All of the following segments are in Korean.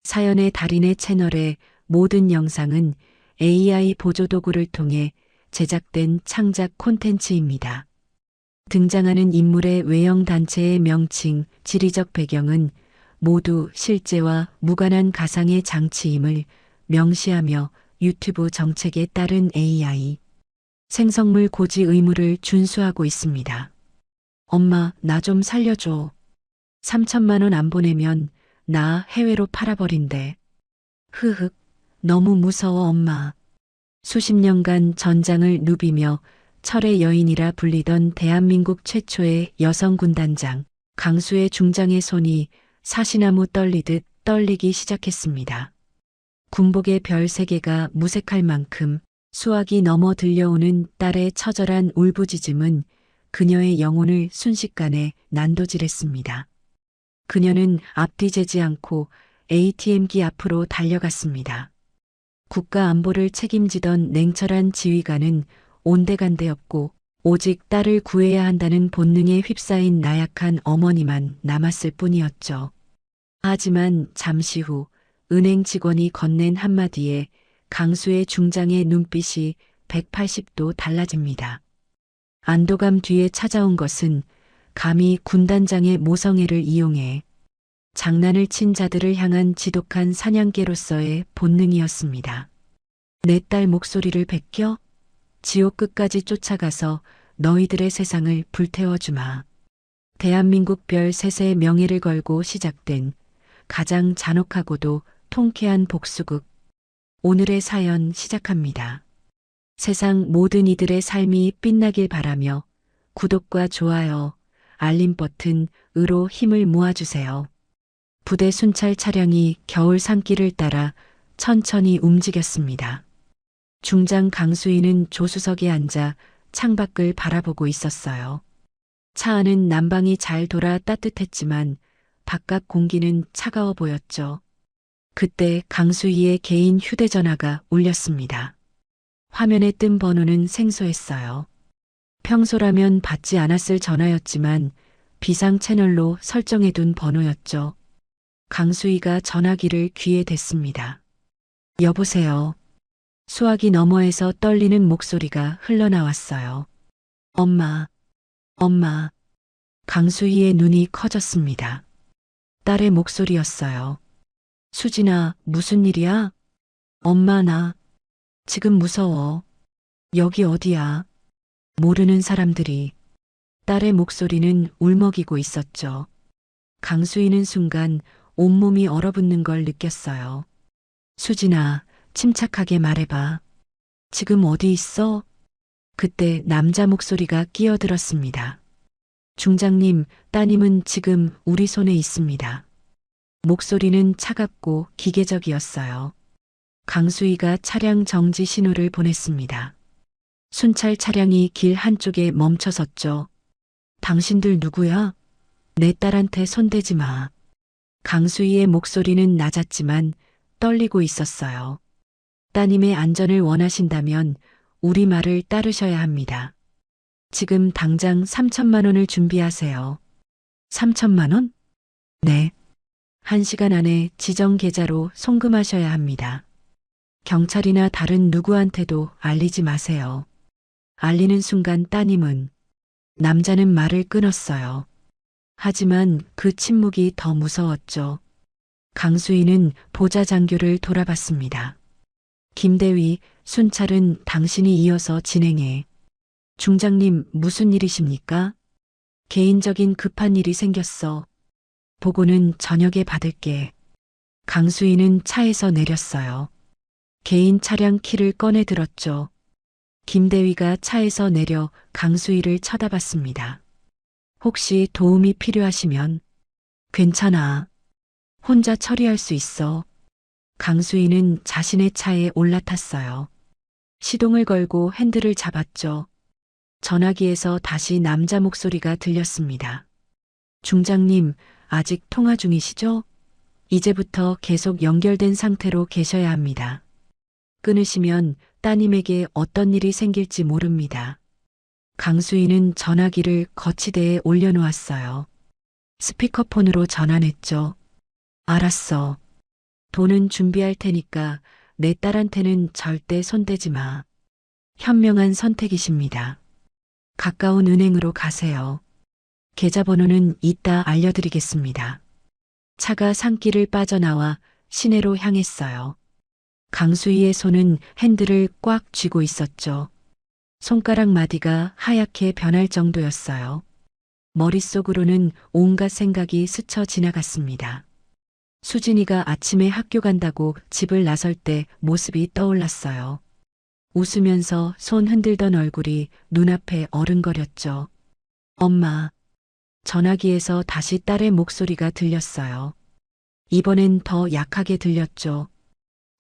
사연의 달인의 채널의 모든 영상은 AI 보조도구를 통해 제작된 창작 콘텐츠입니다. 등장하는 인물의 외형 단체의 명칭, 지리적 배경은 모두 실제와 무관한 가상의 장치임을 명시하며 유튜브 정책에 따른 AI 생성물 고지 의무를 준수하고 있습니다. 엄마, 나 좀 살려줘. 3천만 원 안 보내면 나 해외로 팔아버린대. 흐흑, 너무 무서워 엄마. 수십 년간 전장을 누비며 철의 여인이라 불리던 대한민국 최초의 여성 군단장 강수의 중장의 손이 사시나무 떨리듯 떨리기 시작했습니다. 군복의 별 3개가 무색할 만큼 수화기 넘어 들려오는 딸의 처절한 울부짖음은 그녀의 영혼을 순식간에 난도질했습니다. 그녀는 앞뒤재지 않고 ATM기 앞으로 달려갔습니다. 국가 안보를 책임지던 냉철한 지휘관은 온데간데 없고 오직 딸을 구해야 한다는 본능에 휩싸인 나약한 어머니만 남았을 뿐이었죠. 하지만 잠시 후 은행 직원이 건넨 한마디에 강수의 중장의 눈빛이 180도 달라집니다. 안도감 뒤에 찾아온 것은 감히 군단장의 모성애를 이용해 장난을 친 자들을 향한 지독한 사냥개로서의 본능이었습니다. 내 딸 목소리를 베껴? 지옥 끝까지 쫓아가서 너희들의 세상을 불태워주마. 대한민국 별 3세의 명예를 걸고 시작된 가장 잔혹하고도 통쾌한 복수극. 오늘의 사연 시작합니다. 세상 모든 이들의 삶이 빛나길 바라며 구독과 좋아요, 알림 버튼으로 힘을 모아주세요. 부대 순찰 차량이 겨울 산길을 따라 천천히 움직였습니다. 중장 강수희는 조수석에 앉아 창밖을 바라보고 있었어요. 차 안은 난방이 잘 돌아 따뜻했지만 바깥 공기는 차가워 보였죠. 그때 강수희의 개인 휴대전화가 울렸습니다. 화면에 뜬 번호는 생소했어요. 평소라면 받지 않았을 전화였지만 비상 채널로 설정해둔 번호였죠. 강수희가 전화기를 귀에 댔습니다. 여보세요. 수화기 너머에서 떨리는 목소리가 흘러나왔어요. 엄마, 엄마. 강수희의 눈이 커졌습니다. 딸의 목소리였어요. 수진아, 무슨 일이야? 엄마, 나 지금 무서워. 여기 어디야? 모르는 사람들이. 딸의 목소리는 울먹이고 있었죠. 강수희는 순간 온몸이 얼어붙는 걸 느꼈어요. 수진아, 침착하게 말해봐. 지금 어디 있어? 그때 남자 목소리가 끼어들었습니다. 중장님, 따님은 지금 우리 손에 있습니다. 목소리는 차갑고 기계적이었어요. 강수희가 차량 정지 신호를 보냈습니다. 순찰 차량이 길 한쪽에 멈춰섰죠. 당신들 누구야? 내 딸한테 손대지 마. 강수희의 목소리는 낮았지만 떨리고 있었어요. 따님의 안전을 원하신다면 우리 말을 따르셔야 합니다. 지금 당장 3천만 원을 준비하세요. 3천만 원? 네. 1시간 안에 지정 계좌로 송금하셔야 합니다. 경찰이나 다른 누구한테도 알리지 마세요. 알리는 순간 따님은 남자는 말을 끊었어요. 하지만 그 침묵이 더 무서웠죠. 강수희는 보좌 장교를 돌아봤습니다. 김대위, 순찰은 당신이 이어서 진행해. 중장님, 무슨 일이십니까? 개인적인 급한 일이 생겼어. 보고는 저녁에 받을게. 강수희는 차에서 내렸어요. 개인 차량 키를 꺼내 들었죠. 김대위가 차에서 내려 강수희를 쳐다봤습니다. 혹시 도움이 필요하시면 괜찮아. 혼자 처리할 수 있어. 강수희는 자신의 차에 올라탔어요. 시동을 걸고 핸들을 잡았죠. 전화기에서 다시 남자 목소리가 들렸습니다. 중장님, 아직 통화 중이시죠? 이제부터 계속 연결된 상태로 계셔야 합니다. 끊으시면 따님에게 어떤 일이 생길지 모릅니다. 강수희는 전화기를 거치대에 올려놓았어요. 스피커폰으로 전환했죠. 알았어. 돈은 준비할 테니까 내 딸한테는 절대 손대지 마. 현명한 선택이십니다. 가까운 은행으로 가세요. 계좌번호는 이따 알려드리겠습니다. 차가 산길을 빠져나와 시내로 향했어요. 강수희의 손은 핸들을 꽉 쥐고 있었죠. 손가락 마디가 하얗게 변할 정도였어요. 머릿속으로는 온갖 생각이 스쳐 지나갔습니다. 수진이가 아침에 학교 간다고 집을 나설 때 모습이 떠올랐어요. 웃으면서 손 흔들던 얼굴이 눈앞에 어른거렸죠. 엄마. 전화기에서 다시 딸의 목소리가 들렸어요. 이번엔 더 약하게 들렸죠.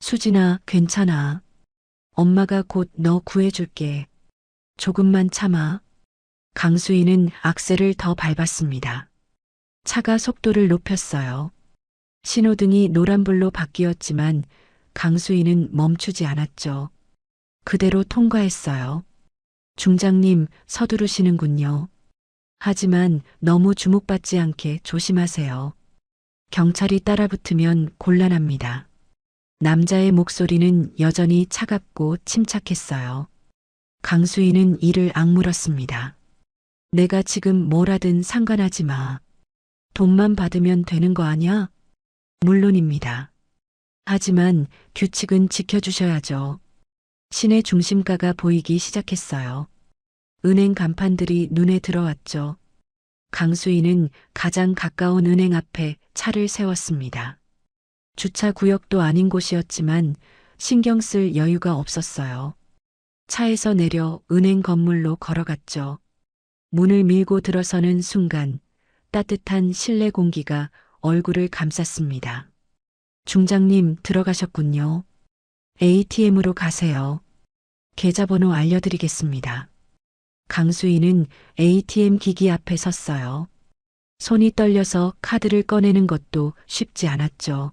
수진아, 괜찮아. 엄마가 곧 너 구해줄게. 조금만 참아. 강수희는 악셀을 더 밟았습니다. 차가 속도를 높였어요. 신호등이 노란불로 바뀌었지만 강수희는 멈추지 않았죠. 그대로 통과했어요. 중장님, 서두르시는군요. 하지만 너무 주목받지 않게 조심하세요. 경찰이 따라붙으면 곤란합니다. 남자의 목소리는 여전히 차갑고 침착했어요. 강수희는 이를 악물었습니다. 내가 지금 뭘 하든 상관하지 마. 돈만 받으면 되는 거 아냐? 물론입니다. 하지만 규칙은 지켜주셔야죠. 시내 중심가가 보이기 시작했어요. 은행 간판들이 눈에 들어왔죠. 강수희는 가장 가까운 은행 앞에 차를 세웠습니다. 주차 구역도 아닌 곳이었지만 신경 쓸 여유가 없었어요. 차에서 내려 은행 건물로 걸어갔죠. 문을 밀고 들어서는 순간 따뜻한 실내 공기가 얼굴을 감쌌습니다. 중장님, 들어가셨군요. ATM으로 가세요. 계좌번호 알려드리겠습니다. 강수희는 ATM 기기 앞에 섰어요. 손이 떨려서 카드를 꺼내는 것도 쉽지 않았죠.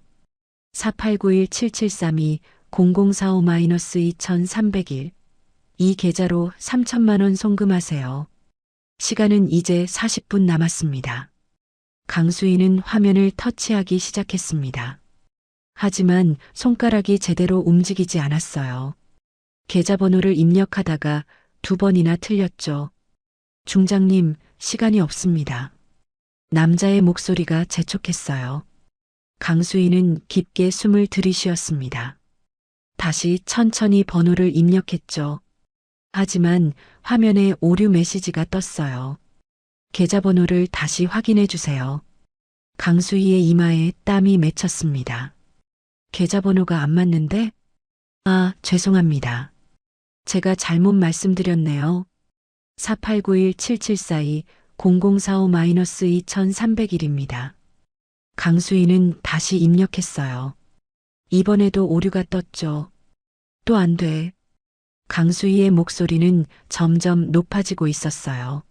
4891-7732-0045-2301 이 계좌로 3천만 원 송금하세요. 시간은 이제 40분 남았습니다. 강수희는 화면을 터치하기 시작했습니다. 하지만 손가락이 제대로 움직이지 않았어요. 계좌번호를 입력하다가 2번이나 틀렸죠. 중장님, 시간이 없습니다. 남자의 목소리가 재촉했어요. 강수희는 깊게 숨을 들이쉬었습니다. 다시 천천히 번호를 입력했죠. 하지만 화면에 오류 메시지가 떴어요. 계좌번호를 다시 확인해 주세요. 강수희의 이마에 땀이 맺혔습니다. 계좌번호가 안 맞는데? 아, 죄송합니다. 제가 잘못 말씀드렸네요. 4891-7742-0045-2301입니다. 강수희는 다시 입력했어요. 이번에도 오류가 떴죠. 또 안 돼. 강수희의 목소리는 점점 높아지고 있었어요.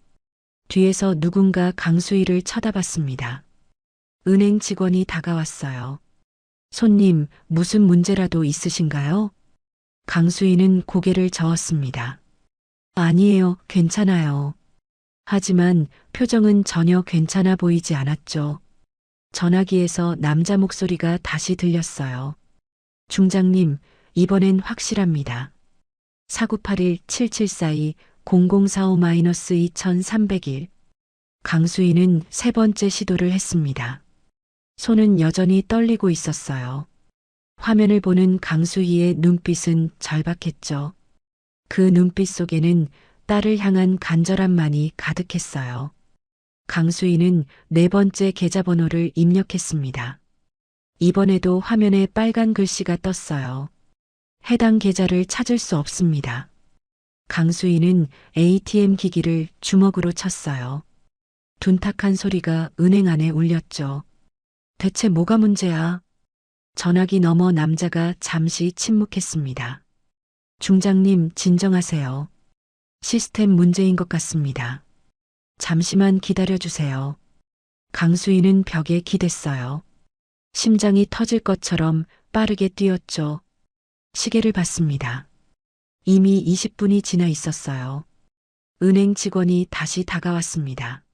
뒤에서 누군가 강수희를 쳐다봤습니다. 은행 직원이 다가왔어요. 손님, 무슨 문제라도 있으신가요? 강수희는 고개를 저었습니다. 아니에요, 괜찮아요. 하지만 표정은 전혀 괜찮아 보이지 않았죠. 전화기에서 남자 목소리가 다시 들렸어요. 중장님, 이번엔 확실합니다. 4981-7742-0045-2301 강수희는 세 번째 시도를 했습니다. 손은 여전히 떨리고 있었어요. 화면을 보는 강수희의 눈빛은 절박했죠. 그 눈빛 속에는 딸을 향한 간절함만이 가득했어요. 강수희는 네 번째 계좌번호를 입력했습니다. 이번에도 화면에 빨간 글씨가 떴어요. 해당 계좌를 찾을 수 없습니다. 강수희는 ATM 기기를 주먹으로 쳤어요. 둔탁한 소리가 은행 안에 울렸죠. 대체 뭐가 문제야? 전화기 너머 남자가 잠시 침묵했습니다. 중장님, 진정하세요. 시스템 문제인 것 같습니다. 잠시만 기다려주세요. 강수희는 벽에 기댔어요. 심장이 터질 것처럼 빠르게 뛰었죠. 시계를 봤습니다. 이미 20분이 지나 있었어요. 은행 직원이 다시 다가왔습니다.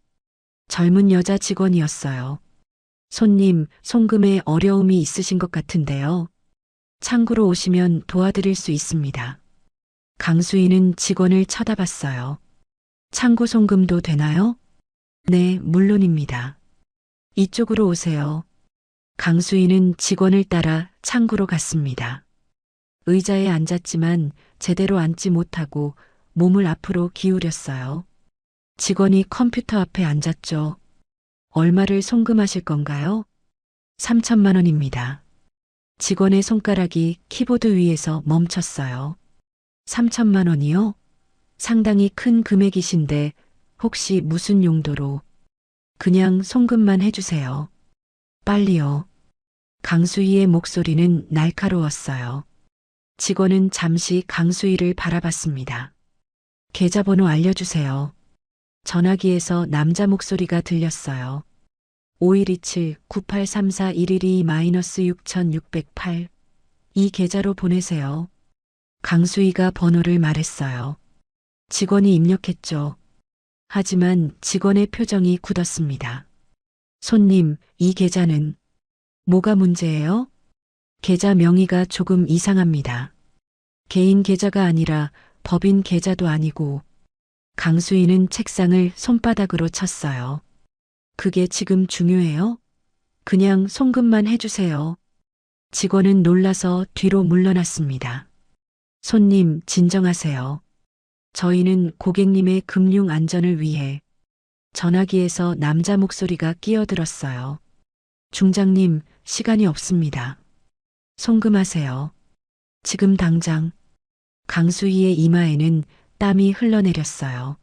젊은 여자 직원이었어요. 손님, 송금에 어려움이 있으신 것 같은데요. 창구로 오시면 도와드릴 수 있습니다. 강수희는 직원을 쳐다봤어요. 창구 송금도 되나요? 네, 물론입니다. 이쪽으로 오세요. 강수희는 직원을 따라 창구로 갔습니다. 의자에 앉았지만 제대로 앉지 못하고 몸을 앞으로 기울였어요. 직원이 컴퓨터 앞에 앉았죠. 얼마를 송금하실 건가요? 3천만 원입니다. 직원의 손가락이 키보드 위에서 멈췄어요. 3천만 원이요? 상당히 큰 금액이신데 혹시 무슨 용도로? 그냥 송금만 해주세요. 빨리요. 강수희의 목소리는 날카로웠어요. 직원은 잠시 강수희를 바라봤습니다. 계좌번호 알려주세요. 전화기에서 남자 목소리가 들렸어요. 5127-9834-112-6608. 이 계좌로 보내세요. 강수희가 번호를 말했어요. 직원이 입력했죠. 하지만 직원의 표정이 굳었습니다. 손님, 이 계좌는 뭐가 문제예요? 계좌 명의가 조금 이상합니다. 개인 계좌가 아니라 법인 계좌도 아니고. 강수희는 책상을 손바닥으로 쳤어요. 그게 지금 중요해요? 그냥 송금만 해주세요. 직원은 놀라서 뒤로 물러났습니다. 손님, 진정하세요. 저희는 고객님의 금융 안전을 위해. 전화기에서 남자 목소리가 끼어들었어요. 중장님, 시간이 없습니다. 송금하세요. 지금 당장. 강수희의 이마에는 땀이 흘러내렸어요.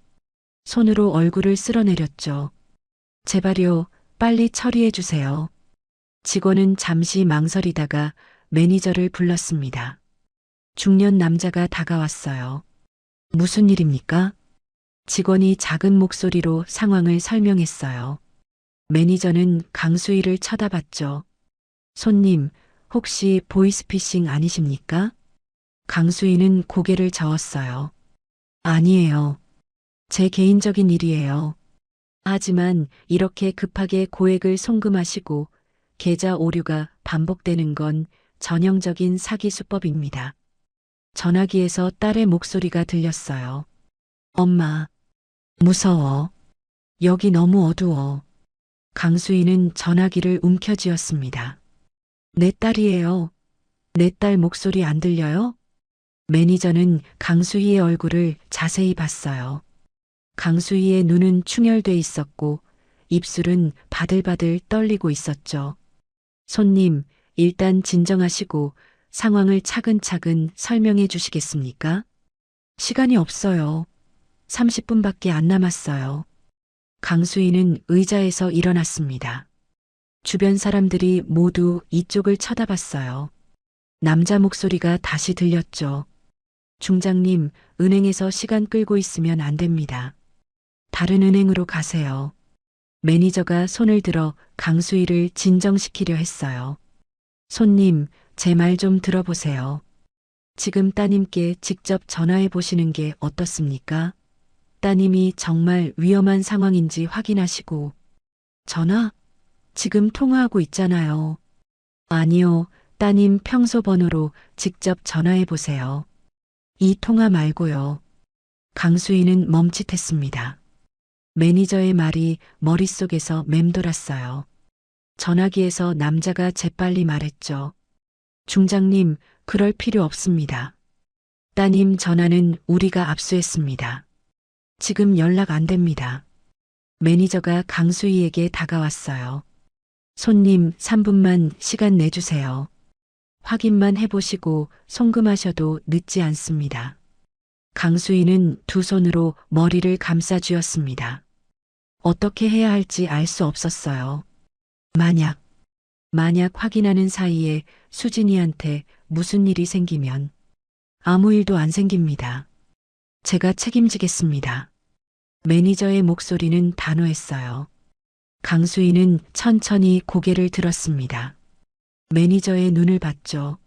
손으로 얼굴을 쓸어내렸죠. 제발요, 빨리 처리해 주세요. 직원은 잠시 망설이다가 매니저를 불렀습니다. 중년 남자가 다가왔어요. 무슨 일입니까? 직원이 작은 목소리로 상황을 설명했어요. 매니저는 강수희를 쳐다봤죠. 손님, 혹시 보이스피싱 아니십니까? 강수희는 고개를 저었어요. 아니에요. 제 개인적인 일이에요. 하지만 이렇게 급하게 고액을 송금하시고 계좌 오류가 반복되는 건 전형적인 사기 수법입니다. 전화기에서 딸의 목소리가 들렸어요. 엄마, 무서워. 여기 너무 어두워. 강수희는 전화기를 움켜쥐었습니다. 내 딸이에요. 내 딸 목소리 안 들려요? 매니저는 강수희의 얼굴을 자세히 봤어요. 강수희의 눈은 충혈돼 있었고 입술은 바들바들 떨리고 있었죠. 손님, 일단 진정하시고 상황을 차근차근 설명해 주시겠습니까? 시간이 없어요. 30분밖에 안 남았어요. 강수희는 의자에서 일어났습니다. 주변 사람들이 모두 이쪽을 쳐다봤어요. 남자 목소리가 다시 들렸죠. 중장님, 은행에서 시간 끌고 있으면 안 됩니다. 다른 은행으로 가세요. 매니저가 손을 들어 강수희를 진정시키려 했어요. 손님, 제 말 좀 들어보세요. 지금 따님께 직접 전화해 보시는 게 어떻습니까? 따님이 정말 위험한 상황인지 확인하시고. 전화? 지금 통화하고 있잖아요. 아니요, 따님 평소 번호로 직접 전화해 보세요. 이 통화 말고요. 강수희는 멈칫했습니다. 매니저의 말이 머릿속에서 맴돌았어요. 전화기에서 남자가 재빨리 말했죠. 중장님, 그럴 필요 없습니다. 따님 전화는 우리가 압수했습니다. 지금 연락 안 됩니다. 매니저가 강수희에게 다가왔어요. 손님, 3분만 시간 내주세요. 확인만 해보시고 송금하셔도 늦지 않습니다. 강수희는 두 손으로 머리를 감싸 쥐었습니다. 어떻게 해야 할지 알 수 없었어요. 만약 확인하는 사이에 수진이한테 무슨 일이 생기면 아무 일도 안 생깁니다. 제가 책임지겠습니다. 매니저의 목소리는 단호했어요. 강수희는 천천히 고개를 들었습니다. 매니저의 눈을 봤죠.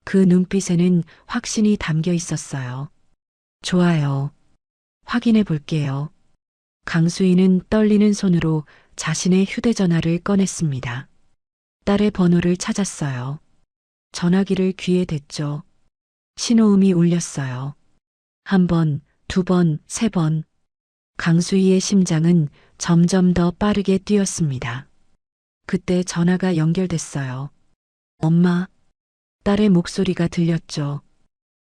그 눈빛에는 확신이 담겨 있었어요. 좋아요. 확인해 볼게요. 강수희는 떨리는 손으로 자신의 휴대전화를 꺼냈습니다. 딸의 번호를 찾았어요. 전화기를 귀에 댔죠. 신호음이 울렸어요. 한 번, 두 번, 세 번. 강수희의 심장은 점점 더 빠르게 뛰었습니다. 그때 전화가 연결됐어요. 엄마, 딸의 목소리가 들렸죠.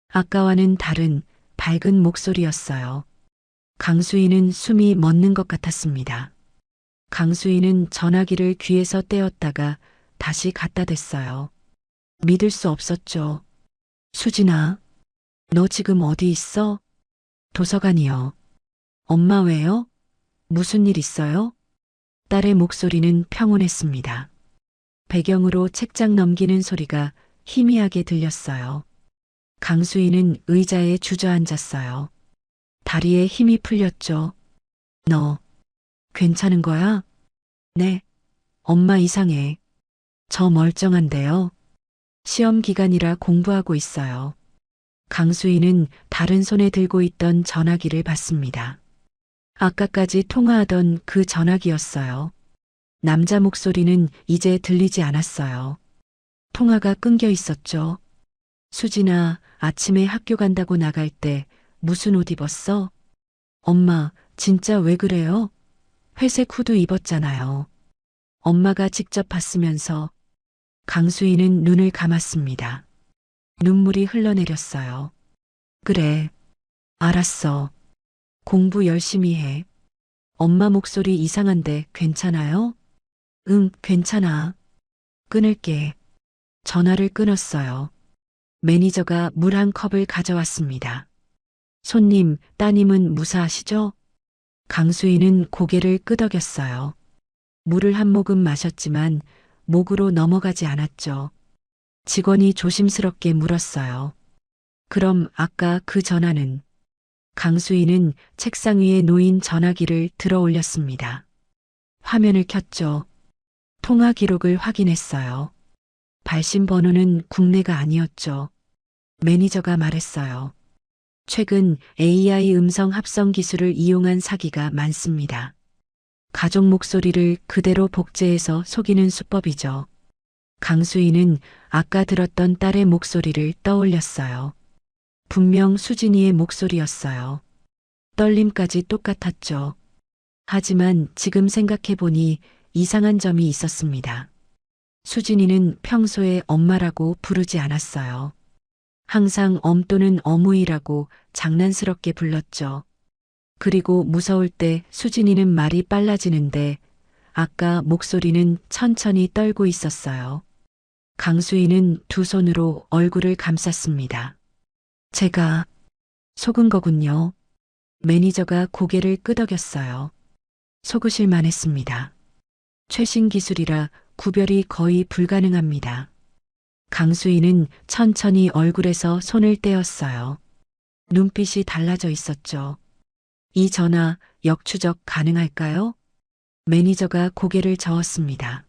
아까와는 다른 밝은 목소리였어요. 강수희는 숨이 멎는 것 같았습니다. 강수희는 전화기를 귀에서 떼었다가 다시 갖다 댔어요. 믿을 수 없었죠. 수진아, 너 지금 어디 있어? 도서관이요. 엄마 왜요? 무슨 일 있어요? 딸의 목소리는 평온했습니다. 배경으로 책장 넘기는 소리가 희미하게 들렸어요. 강수희는 의자에 주저앉았어요. 다리에 힘이 풀렸죠. 너, 괜찮은 거야? 네. 엄마 이상해. 저 멀쩡한데요. 시험 기간이라 공부하고 있어요. 강수희는 다른 손에 들고 있던 전화기를 받습니다. 아까까지 통화하던 그 전화기였어요. 남자 목소리는 이제 들리지 않았어요. 통화가 끊겨 있었죠. 수진아, 아침에 학교 간다고 나갈 때 무슨 옷 입었어? 엄마, 진짜 왜 그래요? 회색 후드 입었잖아요. 엄마가 직접 봤으면서. 강수희는 눈을 감았습니다. 눈물이 흘러내렸어요. 그래, 알았어. 공부 열심히 해. 엄마 목소리 이상한데 괜찮아요? 응, 괜찮아. 끊을게. 전화를 끊었어요. 매니저가 물 한 컵을 가져왔습니다. 손님, 따님은 무사하시죠? 강수희는 고개를 끄덕였어요. 물을 한 모금 마셨지만 목으로 넘어가지 않았죠. 직원이 조심스럽게 물었어요. 그럼 아까 그 전화는? 강수희는 책상 위에 놓인 전화기를 들어 올렸습니다. 화면을 켰죠. 통화 기록을 확인했어요. 발신 번호는 국내가 아니었죠. 매니저가 말했어요. 최근 AI 음성 합성 기술을 이용한 사기가 많습니다. 가족 목소리를 그대로 복제해서 속이는 수법이죠. 강수희는 아까 들었던 딸의 목소리를 떠올렸어요. 분명 수진이의 목소리였어요. 떨림까지 똑같았죠. 하지만 지금 생각해보니 이상한 점이 있었습니다. 수진이는 평소에 엄마라고 부르지 않았어요. 항상 엄 또는 어무이라고 장난스럽게 불렀죠. 그리고 무서울 때 수진이는 말이 빨라지는데 아까 목소리는 천천히 떨고 있었어요. 강수희는 두 손으로 얼굴을 감쌌습니다. 제가 속은 거군요. 매니저가 고개를 끄덕였어요. 속으실 만했습니다. 최신 기술이라 구별이 거의 불가능합니다. 강수희는 천천히 얼굴에서 손을 떼었어요. 눈빛이 달라져 있었죠. 이 전화 역추적 가능할까요? 매니저가 고개를 저었습니다.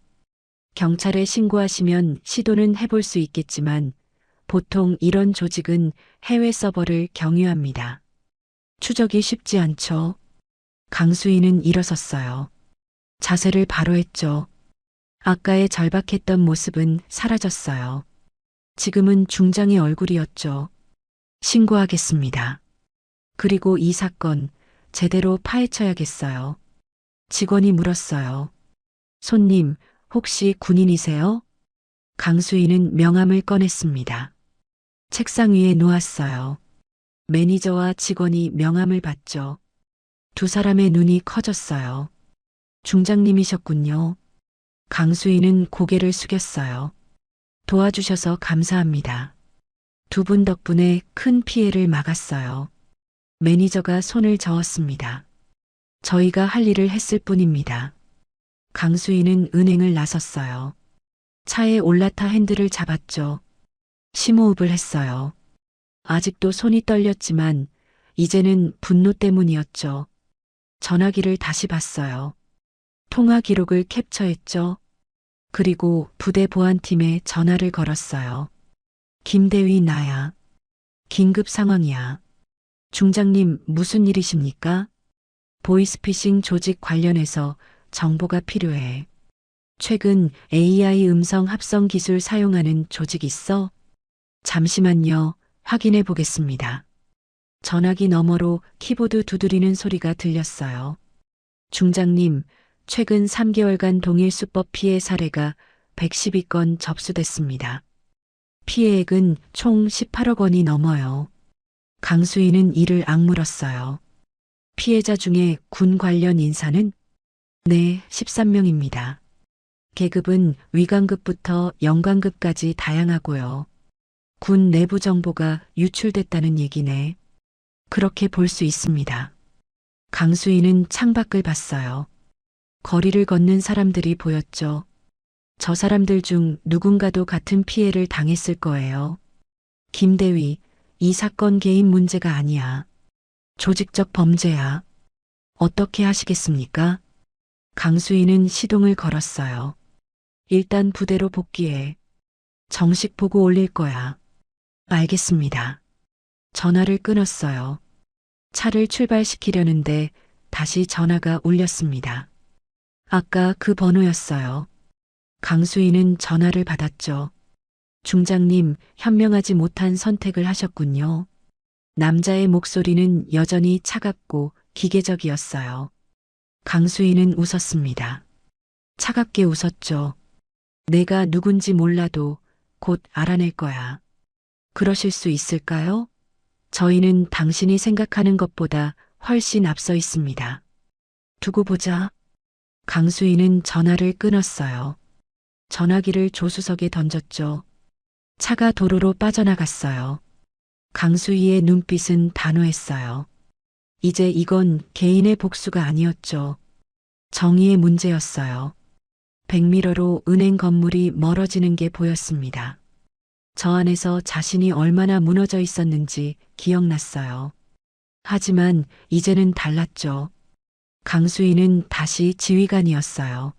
경찰에 신고하시면 시도는 해볼 수 있겠지만 보통 이런 조직은 해외 서버를 경유합니다. 추적이 쉽지 않죠. 강수희는 일어섰어요. 자세를 바로 했죠. 아까의 절박했던 모습은 사라졌어요. 지금은 중장의 얼굴이었죠. 신고하겠습니다. 그리고 이 사건 제대로 파헤쳐야겠어요. 직원이 물었어요. 손님, 혹시 군인이세요? 강수희는 명함을 꺼냈습니다. 책상 위에 놓았어요. 매니저와 직원이 명함을 봤죠. 두 사람의 눈이 커졌어요. 중장님이셨군요. 강수희는 고개를 숙였어요. 도와주셔서 감사합니다. 두 분 덕분에 큰 피해를 막았어요. 매니저가 손을 저었습니다. 저희가 할 일을 했을 뿐입니다. 강수희는 은행을 나섰어요. 차에 올라타 핸들을 잡았죠. 심호흡을 했어요. 아직도 손이 떨렸지만 이제는 분노 때문이었죠. 전화기를 다시 봤어요. 통화 기록을 캡처했죠. 그리고 부대 보안팀에 전화를 걸었어요. 김대위 나야. 긴급 상황이야. 중장님 무슨 일이십니까? 보이스피싱 조직 관련해서 정보가 필요해. 최근 AI 음성 합성 기술 사용하는 조직 있어? 잠시만요. 확인해 보겠습니다. 전화기 너머로 키보드 두드리는 소리가 들렸어요. 중장님, 최근 3개월간 동일 수법 피해 사례가 112건 접수됐습니다. 피해액은 총 18억 원이 넘어요. 강수인은 이를 악물었어요. 피해자 중에 군 관련 인사는? 네, 13명입니다. 계급은 위관급부터 영관급까지 다양하고요. 군 내부 정보가 유출됐다는 얘기네. 그렇게 볼 수 있습니다. 강수인은 창밖을 봤어요. 거리를 걷는 사람들이 보였죠. 저 사람들 중 누군가도 같은 피해를 당했을 거예요. 김대위, 이 사건 개인 문제가 아니야. 조직적 범죄야. 어떻게 하시겠습니까? 강수인은 시동을 걸었어요. 일단 부대로 복귀해. 정식 보고 올릴 거야. 알겠습니다. 전화를 끊었어요. 차를 출발시키려는데 다시 전화가 울렸습니다. 아까 그 번호였어요. 강수인은 전화를 받았죠. 중장님, 현명하지 못한 선택을 하셨군요. 남자의 목소리는 여전히 차갑고 기계적이었어요. 강수인은 웃었습니다. 차갑게 웃었죠. 내가 누군지 몰라도 곧 알아낼 거야. 그러실 수 있을까요? 저희는 당신이 생각하는 것보다 훨씬 앞서 있습니다. 두고 보자. 강수인은 전화를 끊었어요. 전화기를 조수석에 던졌죠. 차가 도로로 빠져나갔어요. 강수희의 눈빛은 단호했어요. 이제 이건 개인의 복수가 아니었죠. 정의의 문제였어요. 백미러로 은행 건물이 멀어지는 게 보였습니다. 저 안에서 자신이 얼마나 무너져 있었는지 기억났어요. 하지만 이제는 달랐죠. 강수희는 다시 지휘관이었어요.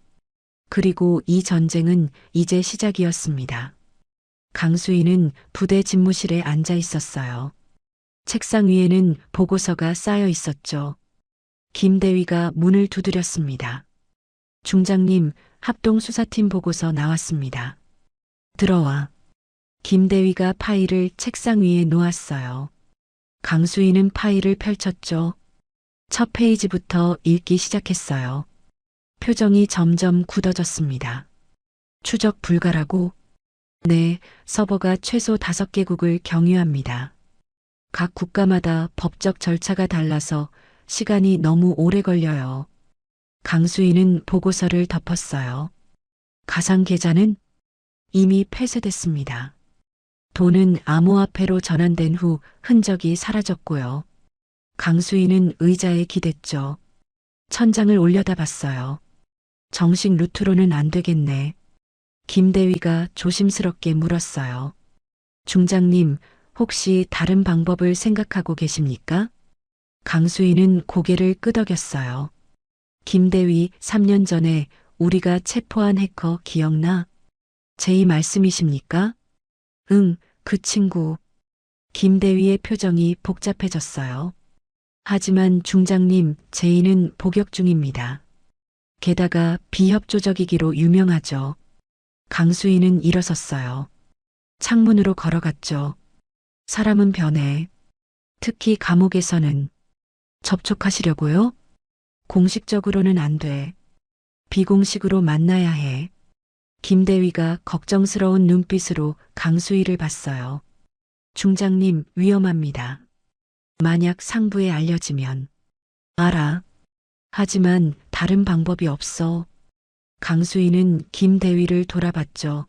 그리고 이 전쟁은 이제 시작이었습니다. 강수희는 부대 집무실에 앉아 있었어요. 책상 위에는 보고서가 쌓여 있었죠. 김대위가 문을 두드렸습니다. 중장님, 합동수사팀 보고서 나왔습니다. 들어와. 김대위가 파일을 책상 위에 놓았어요. 강수희는 파일을 펼쳤죠. 첫 페이지부터 읽기 시작했어요. 표정이 점점 굳어졌습니다. 추적 불가라고? 네, 서버가 최소 5개국을 경유합니다. 각 국가마다 법적 절차가 달라서 시간이 너무 오래 걸려요. 강수희는 보고서를 덮었어요. 가상 계좌는 이미 폐쇄됐습니다. 돈은 암호화폐로 전환된 후 흔적이 사라졌고요. 강수희는 의자에 기댔죠. 천장을 올려다봤어요. 정식 루트로는 안 되겠네. 김대위가 조심스럽게 물었어요. 중장님, 혹시 다른 방법을 생각하고 계십니까? 강수희는 고개를 끄덕였어요. 김대위, 3년 전에 우리가 체포한 해커 기억나? 제이 말씀이십니까? 응, 그 친구. 김대위의 표정이 복잡해졌어요. 하지만 중장님, 제이는 복역 중입니다. 게다가 비협조적이기로 유명하죠. 강수희는 일어섰어요. 창문으로 걸어갔죠. 사람은 변해. 특히 감옥에서는. 접촉하시려고요? 공식적으로는 안 돼. 비공식으로 만나야 해. 김대위가 걱정스러운 눈빛으로 강수희를 봤어요. 중장님, 위험합니다. 만약 상부에 알려지면. 알아. 하지만 다른 방법이 없어. 강수희는 김대위를 돌아봤죠.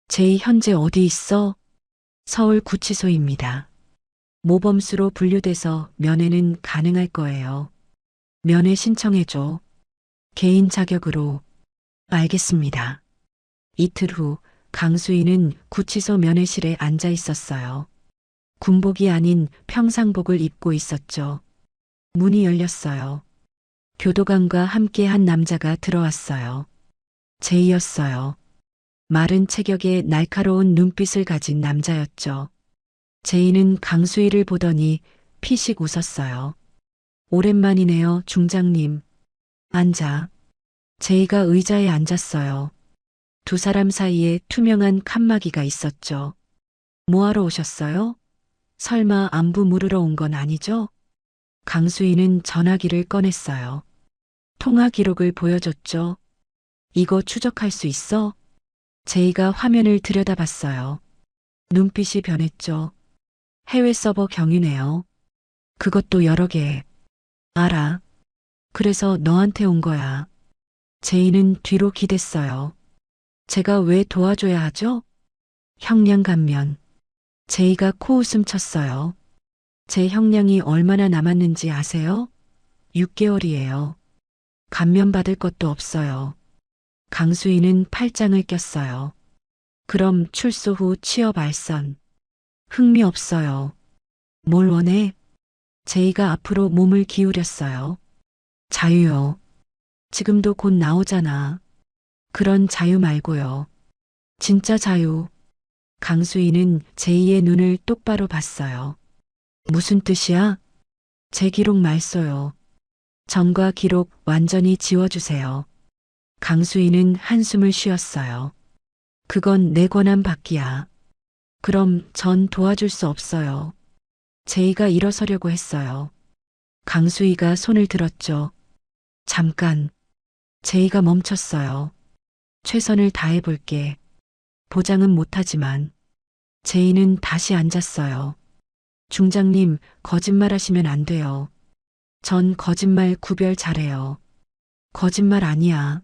제이 현재 어디 있어? 서울 구치소입니다. 모범수로 분류돼서 면회는 가능할 거예요. 면회 신청해줘. 개인 자격으로. 알겠습니다. 이틀 후 강수희는 구치소 면회실에 앉아 있었어요. 군복이 아닌 평상복을 입고 있었죠. 문이 열렸어요. 교도관과 함께 한 남자가 들어왔어요. 제이였어요. 마른 체격에 날카로운 눈빛을 가진 남자였죠. 제이는 강수희를 보더니 피식 웃었어요. 오랜만이네요, 중장님. 앉아. 제이가 의자에 앉았어요. 두 사람 사이에 투명한 칸막이가 있었죠. 뭐하러 오셨어요? 설마 안부 물으러 온 건 아니죠? 강수희는 전화기를 꺼냈어요. 통화 기록을 보여줬죠. 이거 추적할 수 있어? 제이가 화면을 들여다봤어요. 눈빛이 변했죠. 해외 서버 경유네요. 그것도 여러 개. 알아. 그래서 너한테 온 거야. 제이는 뒤로 기댔어요. 제가 왜 도와줘야 하죠? 형량 감면. 제이가 코웃음 쳤어요. 제 형량이 얼마나 남았는지 아세요? 6개월이에요. 감면 받을 것도 없어요. 강수희는 팔짱을 꼈어요. 그럼 출소 후 취업 알선. 흥미 없어요. 뭘 원해? 제이가 앞으로 몸을 기울였어요. 자유요. 지금도 곧 나오잖아. 그런 자유 말고요. 진짜 자유. 강수희는 제이의 눈을 똑바로 봤어요. 무슨 뜻이야? 제 기록 말써요. 전과 기록 완전히 지워주세요. 강수희는 한숨을 쉬었어요. 그건 내 권한 밖이야. 그럼 전 도와줄 수 없어요. 제이가 일어서려고 했어요. 강수희가 손을 들었죠. 잠깐. 제이가 멈췄어요. 최선을 다해볼게. 보장은 못하지만. 제이는 다시 앉았어요. 중장님, 거짓말하시면 안 돼요. 전 거짓말 구별 잘해요. 거짓말 아니야.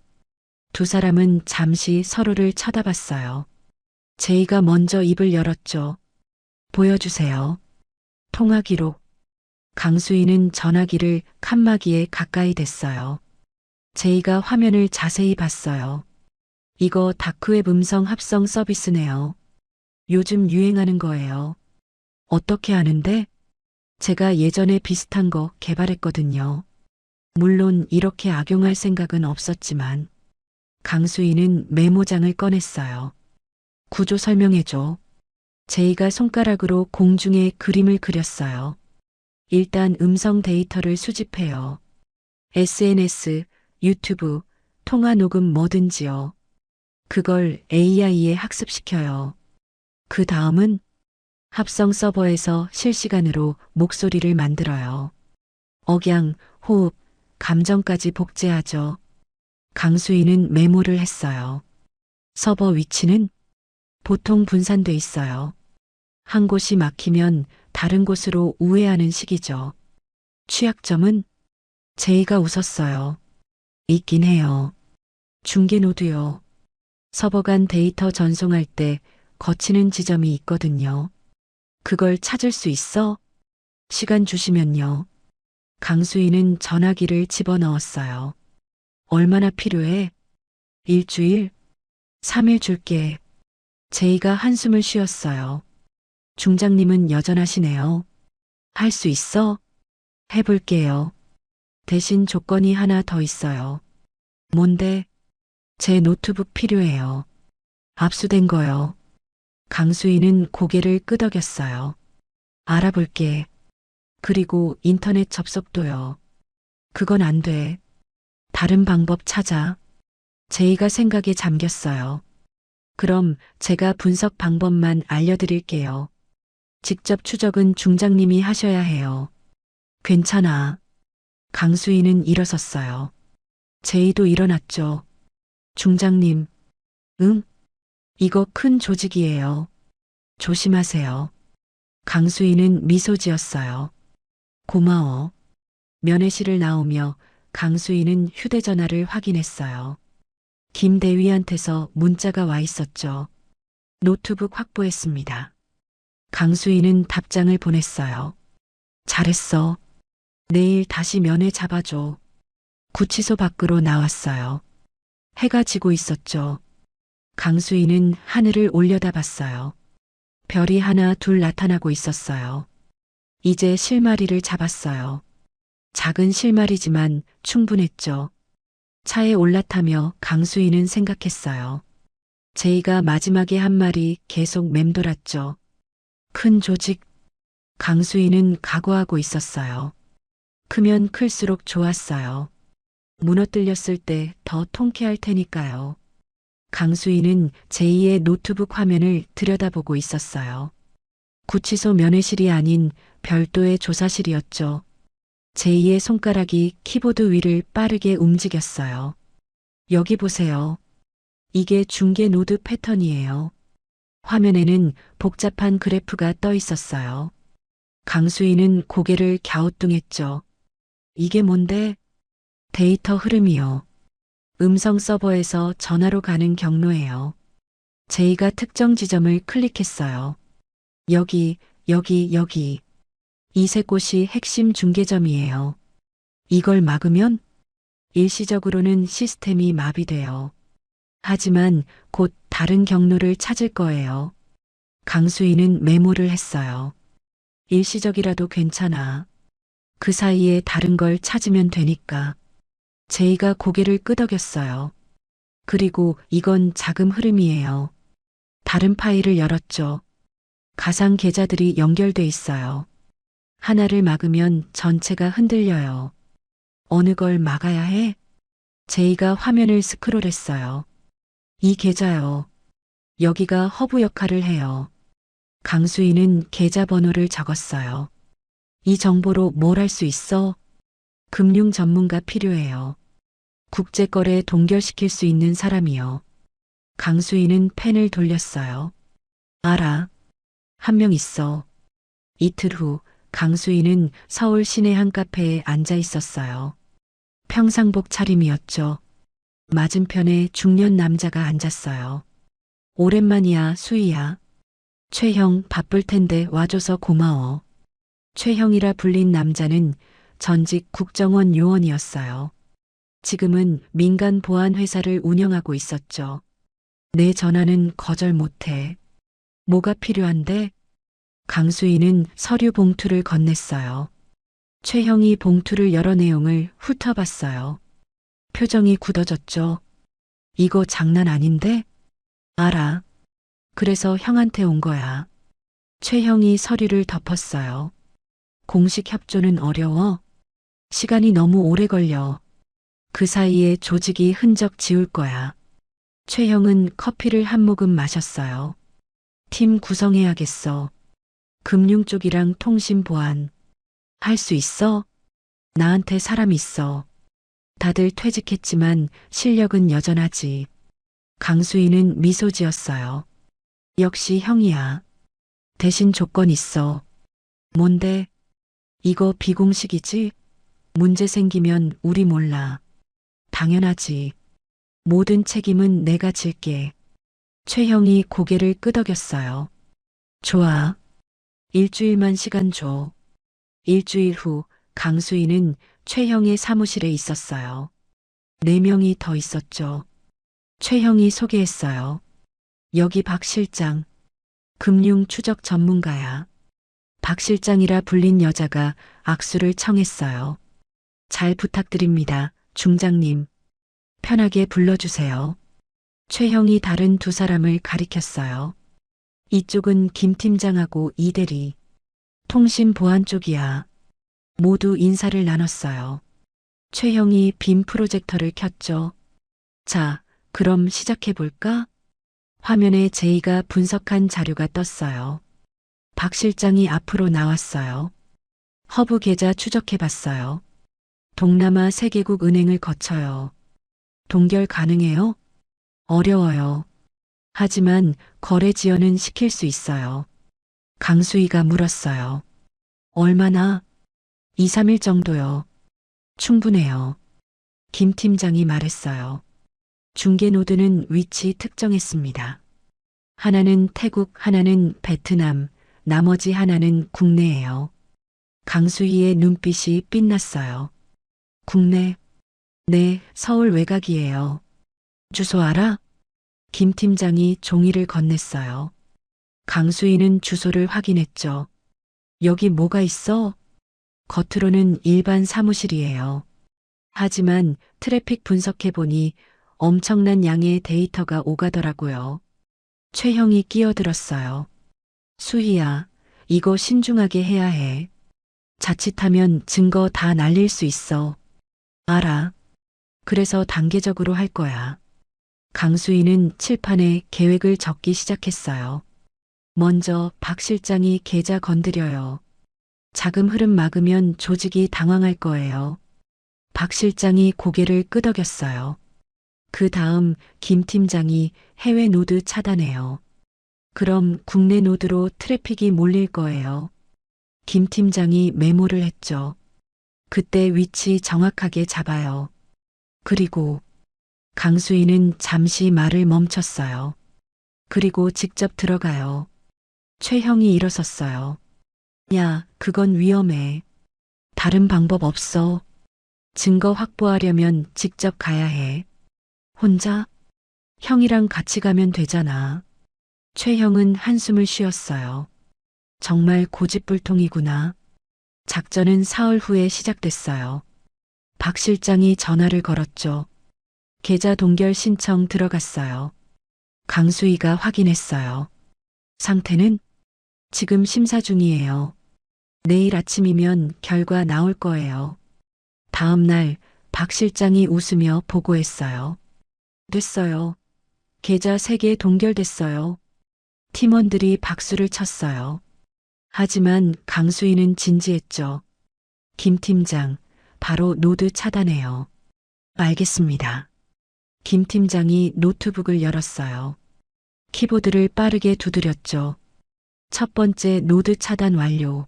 두 사람은 잠시 서로를 쳐다봤어요. 제이가 먼저 입을 열었죠. 보여주세요. 통화 기록. 강수희는 전화기를 칸막이에 가까이 댔어요. 제이가 화면을 자세히 봤어요. 이거 다크웹 음성 합성 서비스네요. 요즘 유행하는 거예요. 어떻게 하는데? 제가 예전에 비슷한 거 개발했거든요. 물론 이렇게 악용할 생각은 없었지만 강수희는 메모장을 꺼냈어요. 구조 설명해줘. 제이가 손가락으로 공중에 그림을 그렸어요. 일단 음성 데이터를 수집해요. SNS, 유튜브, 통화 녹음 뭐든지요. 그걸 AI에 학습시켜요. 그 다음은 합성 서버에서 실시간으로 목소리를 만들어요. 억양, 호흡, 감정까지 복제하죠. 강수희는 메모를 했어요. 서버 위치는 보통 분산돼 있어요. 한 곳이 막히면 다른 곳으로 우회하는 식이죠. 취약점은 제이가 웃었어요. 있긴 해요. 중계 노드요. 서버 간 데이터 전송할 때 거치는 지점이 있거든요. 그걸 찾을 수 있어? 시간 주시면요. 강수희는 전화기를 집어넣었어요. 얼마나 필요해? 일주일? 3일 줄게. 제이가 한숨을 쉬었어요. 중장님은 여전하시네요. 할 수 있어? 해볼게요. 대신 조건이 하나 더 있어요. 뭔데? 제 노트북 필요해요. 압수된 거요. 강수희는 고개를 끄덕였어요. 알아볼게. 그리고 인터넷 접속도요. 그건 안 돼. 다른 방법 찾아. 제이가 생각에 잠겼어요. 그럼 제가 분석 방법만 알려드릴게요. 직접 추적은 중장님이 하셔야 해요. 괜찮아. 강수희는 일어섰어요. 제이도 일어났죠. 중장님. 응? 이거 큰 조직이에요. 조심하세요. 강수희는 미소 지었어요. 고마워. 면회실을 나오며 강수희는 휴대전화를 확인했어요. 김 대위한테서 문자가 와 있었죠. 노트북 확보했습니다. 강수희는 답장을 보냈어요. 잘했어. 내일 다시 면회 잡아줘. 구치소 밖으로 나왔어요. 해가 지고 있었죠. 강수희는 하늘을 올려다봤어요. 별이 하나 둘 나타나고 있었어요. 이제 실마리를 잡았어요. 작은 실마리지만 충분했죠. 차에 올라타며 강수희는 생각했어요. 제이가 마지막에 한 말이 계속 맴돌았죠. 큰 조직. 강수희는 각오하고 있었어요. 크면 클수록 좋았어요. 무너뜨렸을 때 더 통쾌할 테니까요. 강수희는 제2의 노트북 화면을 들여다보고 있었어요. 구치소 면회실이 아닌 별도의 조사실이었죠. 제2의 손가락이 키보드 위를 빠르게 움직였어요. 여기 보세요. 이게 중계 노드 패턴이에요. 화면에는 복잡한 그래프가 떠 있었어요. 강수희는 고개를 갸우뚱했죠. 이게 뭔데? 데이터 흐름이요. 음성 서버에서 전화로 가는 경로예요. 제이가 특정 지점을 클릭했어요. 여기, 여기. 이 세 곳이 핵심 중계점이에요. 이걸 막으면 일시적으로는 시스템이 마비돼요. 하지만 곧 다른 경로를 찾을 거예요. 강수희는 메모를 했어요. 일시적이라도 괜찮아. 그 사이에 다른 걸 찾으면 되니까. 제이가 고개를 끄덕였어요. 그리고 이건 자금 흐름이에요. 다른 파일을 열었죠. 가상 계좌들이 연결돼 있어요. 하나를 막으면 전체가 흔들려요. 어느 걸 막아야 해? 제이가 화면을 스크롤했어요. 이 계좌요. 여기가 허브 역할을 해요. 강수희는 계좌번호를 적었어요. 이 정보로 뭘 할 수 있어? 금융 전문가 필요해요. 국제거래 동결시킬 수 있는 사람이요. 강수희는 펜을 돌렸어요. 알아. 한 명 있어. 이틀 후 강수희는 서울 시내 한 카페에 앉아 있었어요. 평상복 차림이었죠. 맞은편에 중년 남자가 앉았어요. 오랜만이야, 수희야. 최형 바쁠 텐데 와줘서 고마워. 최형이라 불린 남자는 전직 국정원 요원이었어요. 지금은 민간 보안 회사를 운영하고 있었죠. 내 전화는 거절 못해. 뭐가 필요한데? 강수희는 서류 봉투를 건넸어요. 최형이 봉투를 열어 내용을 훑어봤어요. 표정이 굳어졌죠. 이거 장난 아닌데? 알아. 그래서 형한테 온 거야. 최형이 서류를 덮었어요. 공식 협조는 어려워. 시간이 너무 오래 걸려. 그 사이에 조직이 흔적 지울 거야. 최형은 커피를 한 모금 마셨어요. 팀 구성해야겠어. 금융 쪽이랑 통신 보안. 할 수 있어? 나한테 사람 있어. 다들 퇴직했지만 실력은 여전하지. 강수희는 미소 지었어요. 역시 형이야. 대신 조건 있어. 뭔데? 이거 비공식이지? 문제 생기면 우리 몰라. 당연하지. 모든 책임은 내가 질게. 최형이 고개를 끄덕였어요. 좋아. 일주일만 시간 줘. 일주일 후 강수희는 최형의 사무실에 있었어요. 4명이 더 있었죠. 최형이 소개했어요. 여기 박 실장. 금융 추적 전문가야. 박 실장이라 불린 여자가 악수를 청했어요. 잘 부탁드립니다, 중장님. 편하게 불러주세요. 최형이 다른 두 사람을 가리켰어요. 이쪽은 김 팀장하고 이 대리. 통신 보안 쪽이야. 모두 인사를 나눴어요. 최형이 빔 프로젝터를 켰죠. 자, 그럼 시작해볼까? 화면에 제이가 분석한 자료가 떴어요. 박 실장이 앞으로 나왔어요. 허브 계좌 추적해봤어요. 동남아 3개국 은행을 거쳐요. 동결 가능해요? 어려워요. 하지만 거래 지연은 시킬 수 있어요. 강수희가 물었어요. 얼마나? 2, 3일 정도요. 충분해요. 김 팀장이 말했어요. 중개 노드는 위치 특정했습니다. 하나는 태국, 하나는 베트남, 나머지 하나는 국내예요. 강수희의 눈빛이 빛났어요. 국내? 네, 서울 외곽이에요. 주소 알아? 김 팀장이 종이를 건넸어요. 강수희는 주소를 확인했죠. 여기 뭐가 있어? 겉으로는 일반 사무실이에요. 하지만 트래픽 분석해보니 엄청난 양의 데이터가 오가더라고요. 최형이 끼어들었어요. 수희야, 이거 신중하게 해야 해. 자칫하면 증거 다 날릴 수 있어. 알아. 그래서 단계적으로 할 거야. 강수희는 칠판에 계획을 적기 시작했어요. 먼저 박 실장이 계좌 건드려요. 자금 흐름 막으면 조직이 당황할 거예요. 박 실장이 고개를 끄덕였어요. 그 다음 김 팀장이 해외 노드 차단해요. 그럼 국내 노드로 트래픽이 몰릴 거예요. 김 팀장이 메모를 했죠. 그때 위치 정확하게 잡아요. 그리고 강수희는 잠시 말을 멈췄어요. 그리고 직접 들어가요. 최형이 일어섰어요. 야, 그건 위험해. 다른 방법 없어. 증거 확보하려면 직접 가야 해. 혼자? 형이랑 같이 가면 되잖아. 최형은 한숨을 쉬었어요. 정말 고집불통이구나. 작전은 사흘 후에 시작됐어요. 박 실장이 전화를 걸었죠. 계좌 동결 신청 들어갔어요. 강수희가 확인했어요. 상태는 지금 심사 중이에요. 내일 아침이면 결과 나올 거예요. 다음 날 박 실장이 웃으며 보고했어요. 됐어요. 계좌 3개 동결됐어요. 팀원들이 박수를 쳤어요. 하지만 강수희는 진지했죠. 김 팀장, 바로 노드 차단해요. 알겠습니다. 김 팀장이 노트북을 열었어요. 키보드를 빠르게 두드렸죠. 첫 번째 노드 차단 완료.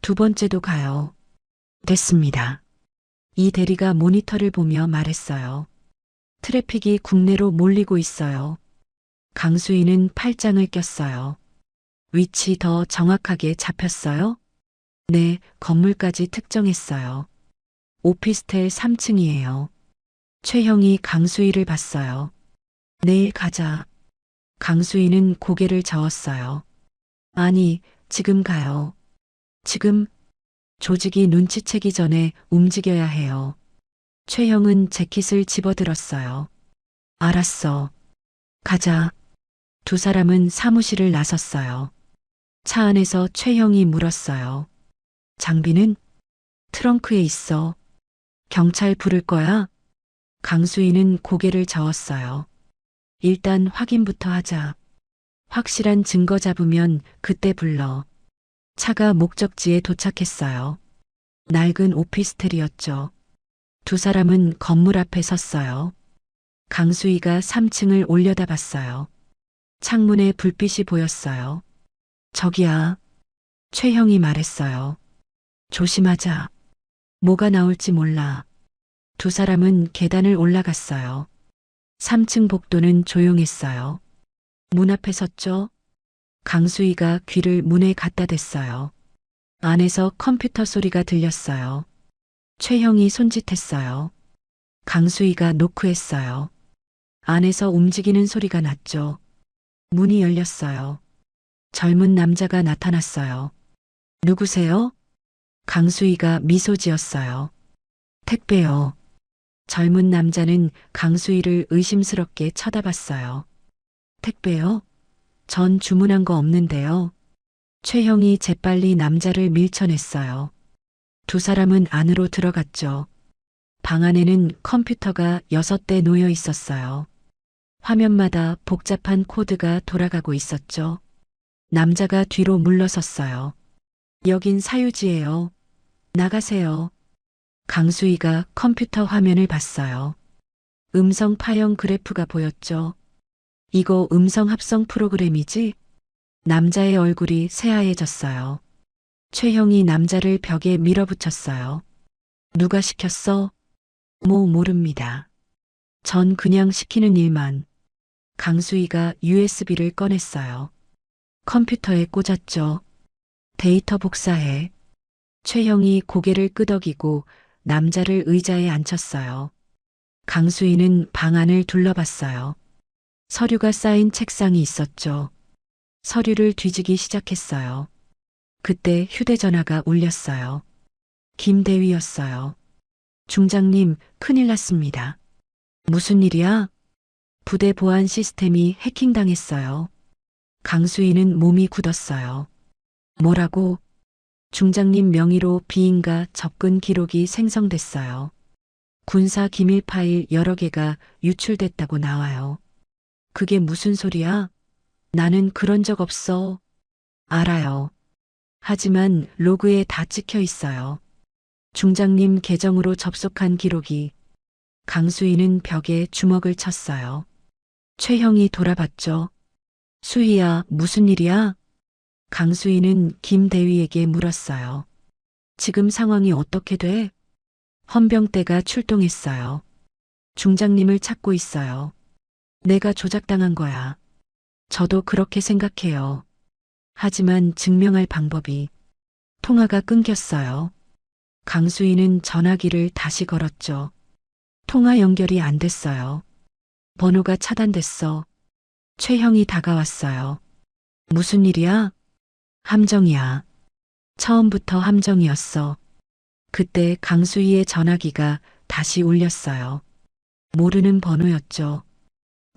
두 번째도 가요. 됐습니다. 이 대리가 모니터를 보며 말했어요. 트래픽이 국내로 몰리고 있어요. 강수희는 팔짱을 꼈어요. 위치 더 정확하게 잡혔어요? 네, 건물까지 특정했어요. 오피스텔 3층이에요. 최형이 강수희를 봤어요. 내일 가자. 강수희는 고개를 저었어요. 아니, 지금 가요. 지금 조직이 눈치채기 전에 움직여야 해요. 최형은 재킷을 집어들었어요. 알았어. 가자. 두 사람은 사무실을 나섰어요. 차 안에서 최형이 물었어요. 장비는? 트렁크에 있어. 경찰 부를 거야? 강수희는 고개를 저었어요. 일단 확인부터 하자. 확실한 증거 잡으면 그때 불러. 차가 목적지에 도착했어요. 낡은 오피스텔이었죠. 두 사람은 건물 앞에 섰어요. 강수희가 3층을 올려다봤어요. 창문에 불빛이 보였어요. 저기야. 최형이 말했어요. 조심하자. 뭐가 나올지 몰라. 두 사람은 계단을 올라갔어요. 3층 복도는 조용했어요. 문 앞에 섰죠. 강수희가 귀를 문에 갖다 댔어요. 안에서 컴퓨터 소리가 들렸어요. 최형이 손짓했어요. 강수희가 노크했어요. 안에서 움직이는 소리가 났죠. 문이 열렸어요. 젊은 남자가 나타났어요. 누구세요? 강수희가 미소 지었어요. 택배요. 젊은 남자는 강수희를 의심스럽게 쳐다봤어요. 택배요? 전 주문한 거 없는데요. 최형이 재빨리 남자를 밀쳐냈어요. 두 사람은 안으로 들어갔죠. 방 안에는 컴퓨터가 6대 놓여 있었어요. 화면마다 복잡한 코드가 돌아가고 있었죠. 남자가 뒤로 물러섰어요. 여긴 사유지예요. 나가세요. 강수희가 컴퓨터 화면을 봤어요. 음성 파형 그래프가 보였죠. 이거 음성 합성 프로그램이지? 남자의 얼굴이 새하얘졌어요. 최형이 남자를 벽에 밀어붙였어요. 누가 시켰어? 모릅니다. 전 그냥 시키는 일만. 강수희가 USB를 꺼냈어요. 컴퓨터에 꽂았죠. 데이터 복사해. 최형이 고개를 끄덕이고 남자를 의자에 앉혔어요. 강수희는 방 안을 둘러봤어요. 서류가 쌓인 책상이 있었죠. 서류를 뒤지기 시작했어요. 그때 휴대전화가 울렸어요. 김대위였어요. 중장님, 큰일 났습니다. 무슨 일이야? 부대 보안 시스템이 해킹당했어요. 강수희는 몸이 굳었어요. 뭐라고? 중장님 명의로 비인가 접근 기록이 생성됐어요. 군사 기밀 파일 여러 개가 유출됐다고 나와요. 그게 무슨 소리야? 나는 그런 적 없어. 알아요. 하지만 로그에 다 찍혀 있어요. 중장님 계정으로 접속한 기록이. 강수희는 벽에 주먹을 쳤어요. 최형이 돌아봤죠. 수희야, 무슨 일이야? 강수희는 김 대위에게 물었어요. 지금 상황이 어떻게 돼? 헌병대가 출동했어요. 중장님을 찾고 있어요. 내가 조작당한 거야. 저도 그렇게 생각해요. 하지만 증명할 방법이. 통화가 끊겼어요. 강수희는 전화기를 다시 걸었죠. 통화 연결이 안 됐어요. 번호가 차단됐어. 최형이 다가왔어요. 무슨 일이야? 함정이야. 처음부터 함정이었어. 그때 강수희의 전화기가 다시 울렸어요. 모르는 번호였죠.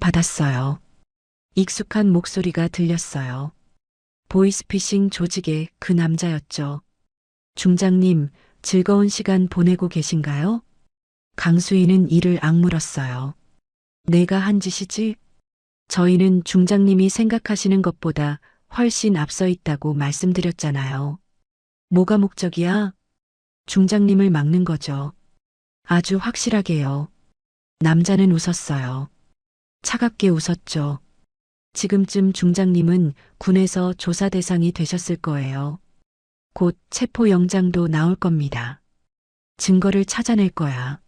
받았어요. 익숙한 목소리가 들렸어요. 보이스피싱 조직의 그 남자였죠. 중장님, 즐거운 시간 보내고 계신가요? 강수희는 이를 악물었어요. 내가 한 짓이지? 저희는 중장님이 생각하시는 것보다 훨씬 앞서 있다고 말씀드렸잖아요. 뭐가 목적이야? 중장님을 막는 거죠. 아주 확실하게요. 남자는 웃었어요. 차갑게 웃었죠. 지금쯤 중장님은 군에서 조사 대상이 되셨을 거예요. 곧 체포영장도 나올 겁니다. 증거를 찾아낼 거야.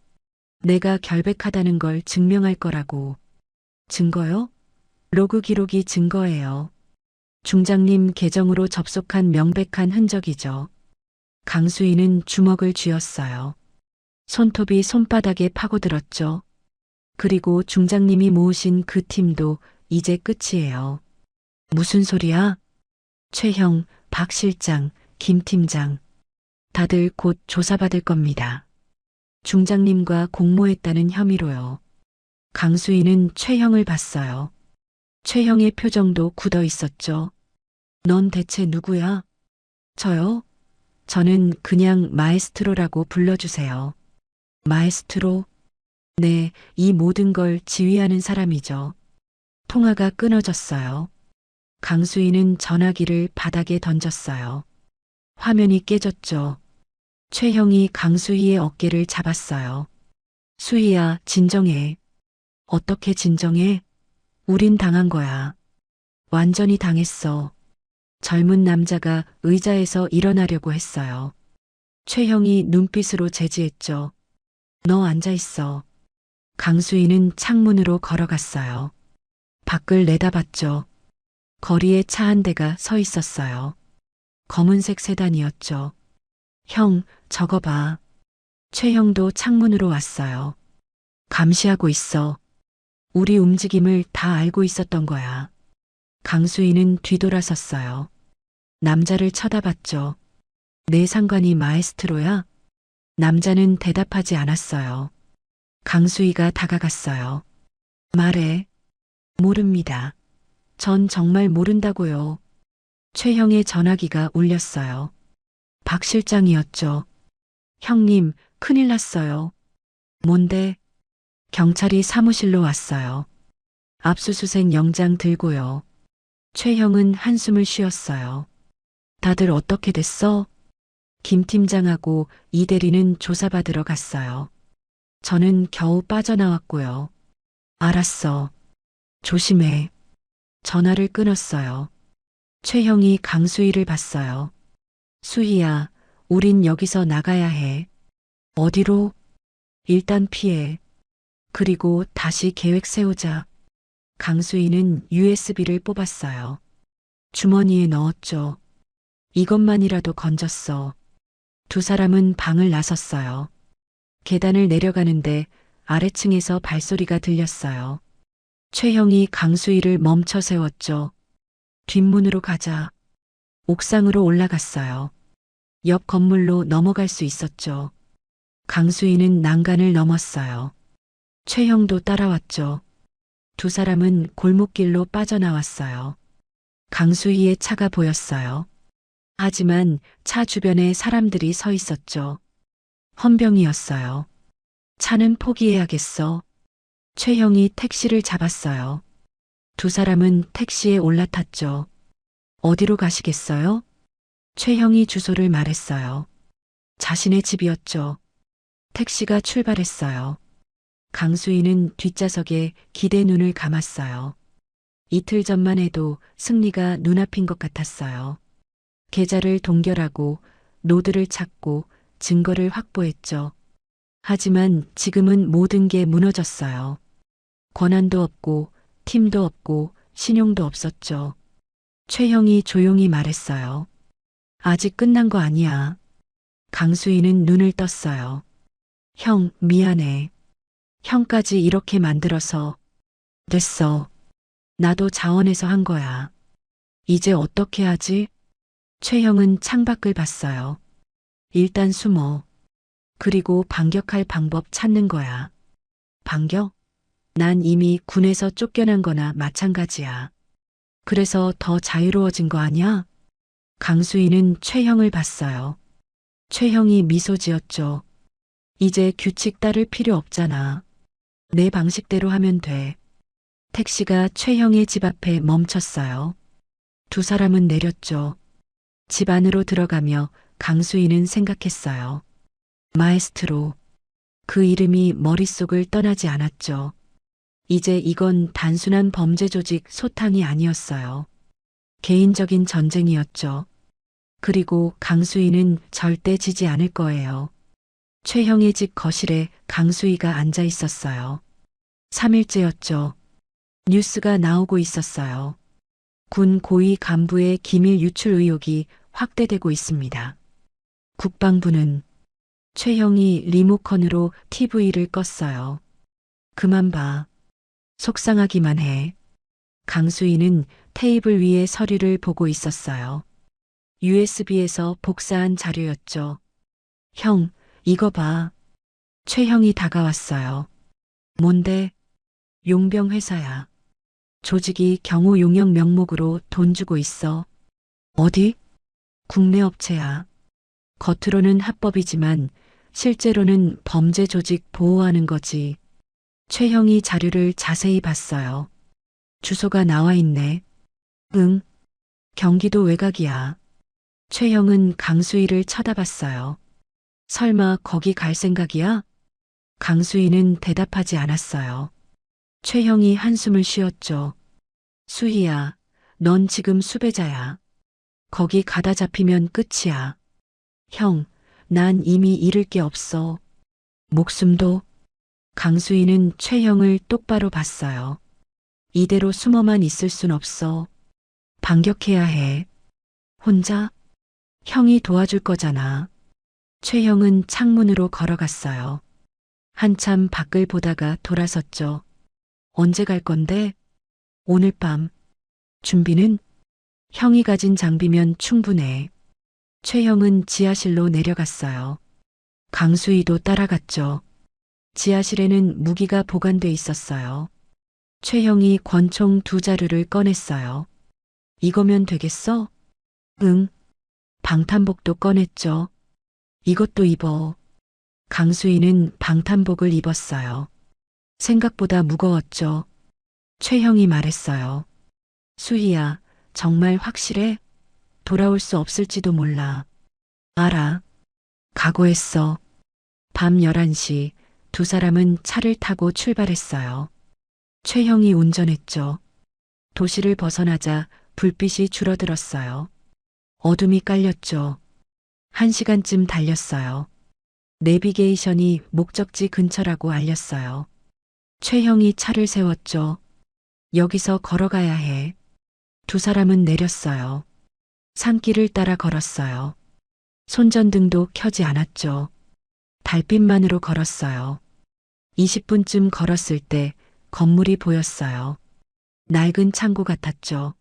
내가 결백하다는 걸 증명할 거라고. 증거요? 로그 기록이 증거예요. 중장님 계정으로 접속한 명백한 흔적이죠. 강수희는 주먹을 쥐었어요. 손톱이 손바닥에 파고들었죠. 그리고 중장님이 모으신 그 팀도 이제 끝이에요. 무슨 소리야? 최형, 박 실장, 김 팀장. 다들 곧 조사받을 겁니다. 중장님과 공모했다는 혐의로요. 강수희는 최형을 봤어요. 최형의 표정도 굳어 있었죠. 넌 대체 누구야? 저요? 저는 그냥 마에스트로라고 불러주세요. 마에스트로? 네, 이 모든 걸 지휘하는 사람이죠. 통화가 끊어졌어요. 강수희는 전화기를 바닥에 던졌어요. 화면이 깨졌죠. 최형이 강수희의 어깨를 잡았어요. 수희야, 진정해. 어떻게 진정해? 우린 당한 거야. 완전히 당했어. 젊은 남자가 의자에서 일어나려고 했어요. 최형이 눈빛으로 제지했죠. 너 앉아 있어. 강수희는 창문으로 걸어갔어요. 밖을 내다봤죠. 거리에 차 한 대가 서 있었어요. 검은색 세단이었죠. 형, 저거 봐. 최형도 창문으로 왔어요. 감시하고 있어. 우리 움직임을 다 알고 있었던 거야. 강수희는 뒤돌아섰어요. 남자를 쳐다봤죠. 내 상관이 마에스트로야? 남자는 대답하지 않았어요. 강수희가 다가갔어요. 말해. 모릅니다. 전 정말 모른다고요. 최형의 전화기가 울렸어요. 박 실장이었죠. 형님, 큰일 났어요. 뭔데? 경찰이 사무실로 왔어요. 압수수색 영장 들고요. 최형은 한숨을 쉬었어요. 다들 어떻게 됐어? 김 팀장하고 이 대리는 조사받으러 갔어요. 저는 겨우 빠져나왔고요. 알았어. 조심해. 전화를 끊었어요. 최형이 강수희를 봤어요. 수희야, 우린 여기서 나가야 해. 어디로? 일단 피해. 그리고 다시 계획 세우자. 강수희는 USB를 뽑았어요. 주머니에 넣었죠. 이것만이라도 건졌어. 두 사람은 방을 나섰어요. 계단을 내려가는데 아래층에서 발소리가 들렸어요. 최형이 강수희를 멈춰 세웠죠. 뒷문으로 가자. 옥상으로 올라갔어요. 옆 건물로 넘어갈 수 있었죠. 강수희는 난간을 넘었어요. 최형도 따라왔죠. 두 사람은 골목길로 빠져나왔어요. 강수희의 차가 보였어요. 하지만 차 주변에 사람들이 서 있었죠. 헌병이었어요. 차는 포기해야겠어. 최형이 택시를 잡았어요. 두 사람은 택시에 올라탔죠. 어디로 가시겠어요? 최형이 주소를 말했어요. 자신의 집이었죠. 택시가 출발했어요. 강수희는 뒷좌석에 기대 눈을 감았어요. 이틀 전만 해도 승리가 눈앞인 것 같았어요. 계좌를 동결하고 노드를 찾고 증거를 확보했죠. 하지만 지금은 모든 게 무너졌어요. 권한도 없고 팀도 없고 신용도 없었죠. 최형이 조용히 말했어요. 아직 끝난 거 아니야. 강수희는 눈을 떴어요. 형, 미안해. 형까지 이렇게 만들어서. 됐어. 나도 자원해서 한 거야. 이제 어떻게 하지? 최형은 창밖을 봤어요. 일단 숨어. 그리고 반격할 방법 찾는 거야. 반격? 난 이미 군에서 쫓겨난 거나 마찬가지야. 그래서 더 자유로워진 거 아니야? 강수희는 최형을 봤어요. 최형이 미소 지었죠. 이제 규칙 따를 필요 없잖아. 내 방식대로 하면 돼. 택시가 최형의 집 앞에 멈췄어요. 두 사람은 내렸죠. 집 안으로 들어가며 강수희는 생각했어요. 마에스트로. 그 이름이 머릿속을 떠나지 않았죠. 이제 이건 단순한 범죄 조직 소탕이 아니었어요. 개인적인 전쟁이었죠. 그리고 강수희는 절대 지지 않을 거예요. 최형의 집 거실에 강수희가 앉아 있었어요. 3일째였죠. 뉴스가 나오고 있었어요. 군 고위 간부의 기밀 유출 의혹이 확대되고 있습니다. 국방부는 최형이 리모컨으로 TV를 껐어요. 그만 봐. 속상하기만 해. 강수희는 테이블 위에 서류를 보고 있었어요. USB에서 복사한 자료였죠. 형, 이거 봐. 최형이 다가왔어요. 뭔데? 용병 회사야. 조직이 경호 용역 명목으로 돈 주고 있어. 어디? 국내 업체야. 겉으로는 합법이지만 실제로는 범죄 조직 보호하는 거지. 최형이 자료를 자세히 봤어요. 주소가 나와 있네. 응. 경기도 외곽이야. 최형은 강수희를 쳐다봤어요. 설마 거기 갈 생각이야? 강수희는 대답하지 않았어요. 최형이 한숨을 쉬었죠. 수희야, 넌 지금 수배자야. 거기 가다 잡히면 끝이야. 형, 난 이미 잃을 게 없어. 목숨도. 강수희는 최형을 똑바로 봤어요. 이대로 숨어만 있을 순 없어. 반격해야 해. 혼자? 형이 도와줄 거잖아. 최형은 창문으로 걸어갔어요. 한참 밖을 보다가 돌아섰죠. 언제 갈 건데? 오늘 밤. 준비는? 형이 가진 장비면 충분해. 최형은 지하실로 내려갔어요. 강수희도 따라갔죠. 지하실에는 무기가 보관돼 있었어요. 최형이 권총 2자루를 꺼냈어요. 이거면 되겠어? 응. 방탄복도 꺼냈죠. 이것도 입어. 강수희는 방탄복을 입었어요. 생각보다 무거웠죠. 최형이 말했어요. 수희야, 정말 확실해? 돌아올 수 없을지도 몰라. 알아. 각오했어. 밤 11시 두 사람은 차를 타고 출발했어요. 최형이 운전했죠. 도시를 벗어나자 불빛이 줄어들었어요. 어둠이 깔렸죠. 1시간쯤 달렸어요. 내비게이션이 목적지 근처라고 알렸어요. 최형이 차를 세웠죠. 여기서 걸어가야 해. 두 사람은 내렸어요. 산길을 따라 걸었어요. 손전등도 켜지 않았죠. 달빛만으로 걸었어요. 20분쯤 걸었을 때 건물이 보였어요. 낡은 창고 같았죠.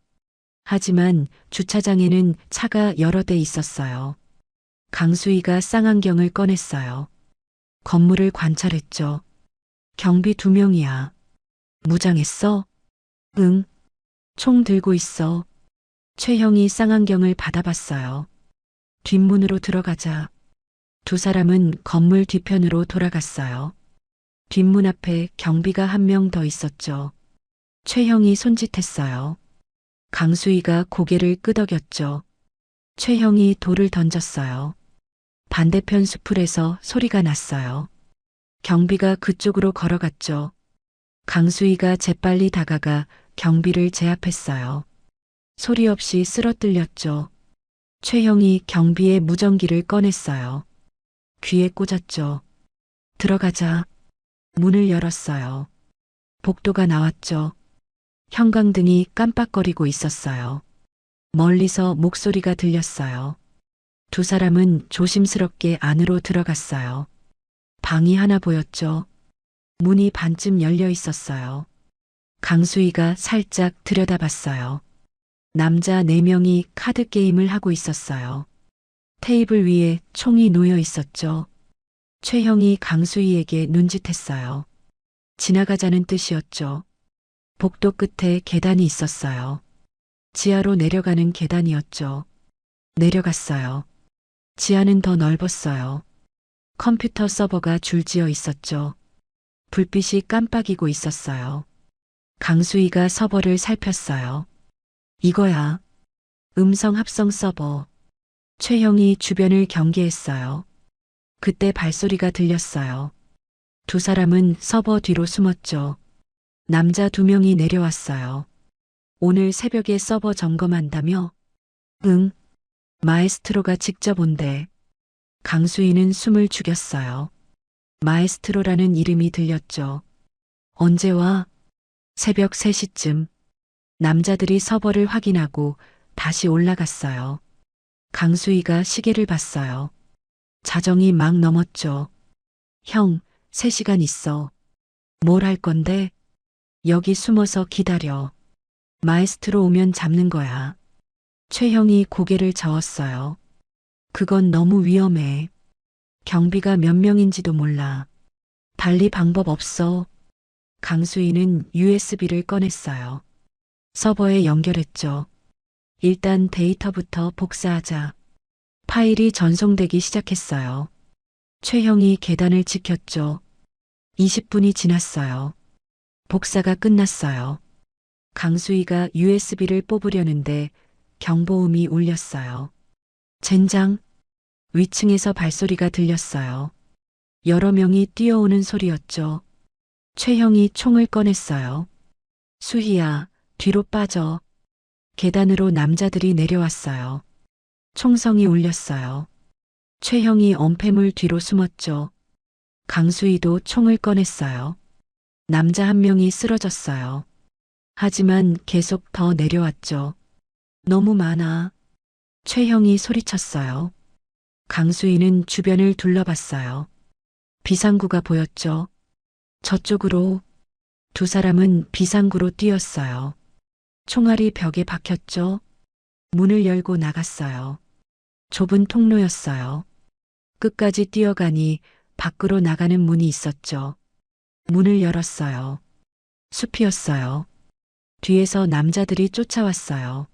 하지만 주차장에는 차가 여러 대 있었어요. 강수희가 쌍안경을 꺼냈어요. 건물을 관찰했죠. 경비 2명이야. 무장했어? 응. 총 들고 있어. 최형이 쌍안경을 받아봤어요. 뒷문으로 들어가자. 두 사람은 건물 뒤편으로 돌아갔어요. 뒷문 앞에 경비가 한 명 더 있었죠. 최형이 손짓했어요. 강수희가 고개를 끄덕였죠. 최형이 돌을 던졌어요. 반대편 수풀에서 소리가 났어요. 경비가 그쪽으로 걸어갔죠. 강수희가 재빨리 다가가 경비를 제압했어요. 소리 없이 쓰러뜨렸죠. 최형이 경비의 무전기를 꺼냈어요. 귀에 꽂았죠. 들어가자. 문을 열었어요. 복도가 나왔죠. 형광등이 깜빡거리고 있었어요. 멀리서 목소리가 들렸어요. 두 사람은 조심스럽게 안으로 들어갔어요. 방이 하나 보였죠. 문이 반쯤 열려 있었어요. 강수희가 살짝 들여다봤어요. 남자 4명이 카드 게임을 하고 있었어요. 테이블 위에 총이 놓여 있었죠. 최형이 강수희에게 눈짓했어요. 지나가자는 뜻이었죠. 복도 끝에 계단이 있었어요. 지하로 내려가는 계단이었죠. 내려갔어요. 지하는 더 넓었어요. 컴퓨터 서버가 줄지어 있었죠. 불빛이 깜빡이고 있었어요. 강수희가 서버를 살폈어요. 이거야. 음성 합성 서버. 최형이 주변을 경계했어요. 그때 발소리가 들렸어요. 두 사람은 서버 뒤로 숨었죠. 남자 2명이 내려왔어요. 오늘 새벽에 서버 점검한다며? 응. 마에스트로가 직접 온대. 강수희는 숨을 죽였어요. 마에스트로라는 이름이 들렸죠. 언제 와? 새벽 3시쯤. 남자들이 서버를 확인하고 다시 올라갔어요. 강수희가 시계를 봤어요. 자정이 막 넘었죠. 형, 3시간 있어. 뭘 할 건데? 여기 숨어서 기다려. 마에스트로 오면 잡는 거야. 최형이 고개를 저었어요. 그건 너무 위험해. 경비가 몇 명인지도 몰라. 달리 방법 없어. 강수희는 USB를 꺼냈어요. 서버에 연결했죠. 일단 데이터부터 복사하자. 파일이 전송되기 시작했어요. 최형이 계단을 지켰죠. 20분이 지났어요. 복사가 끝났어요. 강수희가 USB를 뽑으려는데 경보음이 울렸어요. 젠장. 위층에서 발소리가 들렸어요. 여러 명이 뛰어오는 소리였죠. 최형이 총을 꺼냈어요. 수희야, 뒤로 빠져. 계단으로 남자들이 내려왔어요. 총성이 울렸어요. 최형이 엄폐물 뒤로 숨었죠. 강수희도 총을 꺼냈어요. 남자 1명이 쓰러졌어요. 하지만 계속 더 내려왔죠. 너무 많아. 최형이 소리쳤어요. 강수희는 주변을 둘러봤어요. 비상구가 보였죠. 저쪽으로. 두 사람은 비상구로 뛰었어요. 총알이 벽에 박혔죠. 문을 열고 나갔어요. 좁은 통로였어요. 끝까지 뛰어가니 밖으로 나가는 문이 있었죠. 문을 열었어요. 숲이었어요. 뒤에서 남자들이 쫓아왔어요.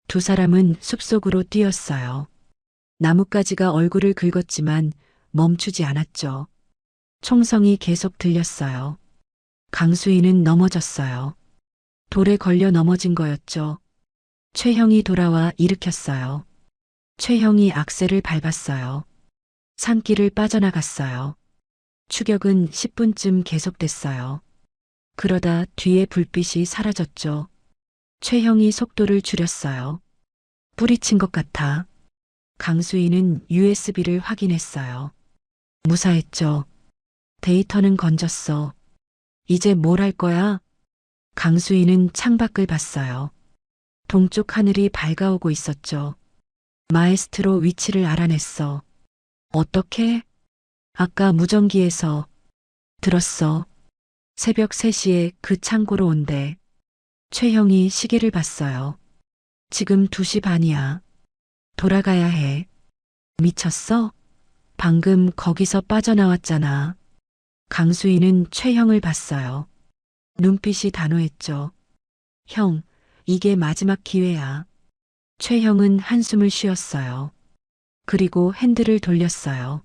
두 사람은 숲속으로 뛰었어요. 나뭇가지가 얼굴을 긁었지만 멈추지 않았죠. 총성이 계속 들렸어요. 강수희는 넘어졌어요. 돌에 걸려 넘어진 거였죠. 최형이 돌아와 일으켰어요. 최형이 악셀을 밟았어요. 산길을 빠져나갔어요. 추격은 10분쯤 계속됐어요. 그러다 뒤에 불빛이 사라졌죠. 최형이 속도를 줄였어요. 뿌리친 것 같아. 강수희는 USB를 확인했어요. 무사했죠. 데이터는 건졌어. 이제 뭘 할 거야? 강수희는 창밖을 봤어요. 동쪽 하늘이 밝아오고 있었죠. 마에스트로 위치를 알아냈어. 어떻게? 아까 무전기에서 들었어. 새벽 3시에 그 창고로 온대. 최형이 시계를 봤어요. 지금 2시 반이야. 돌아가야 해. 미쳤어? 방금 거기서 빠져나왔잖아. 강수희는 최형을 봤어요. 눈빛이 단호했죠. 형, 이게 마지막 기회야. 최형은 한숨을 쉬었어요. 그리고 핸들을 돌렸어요.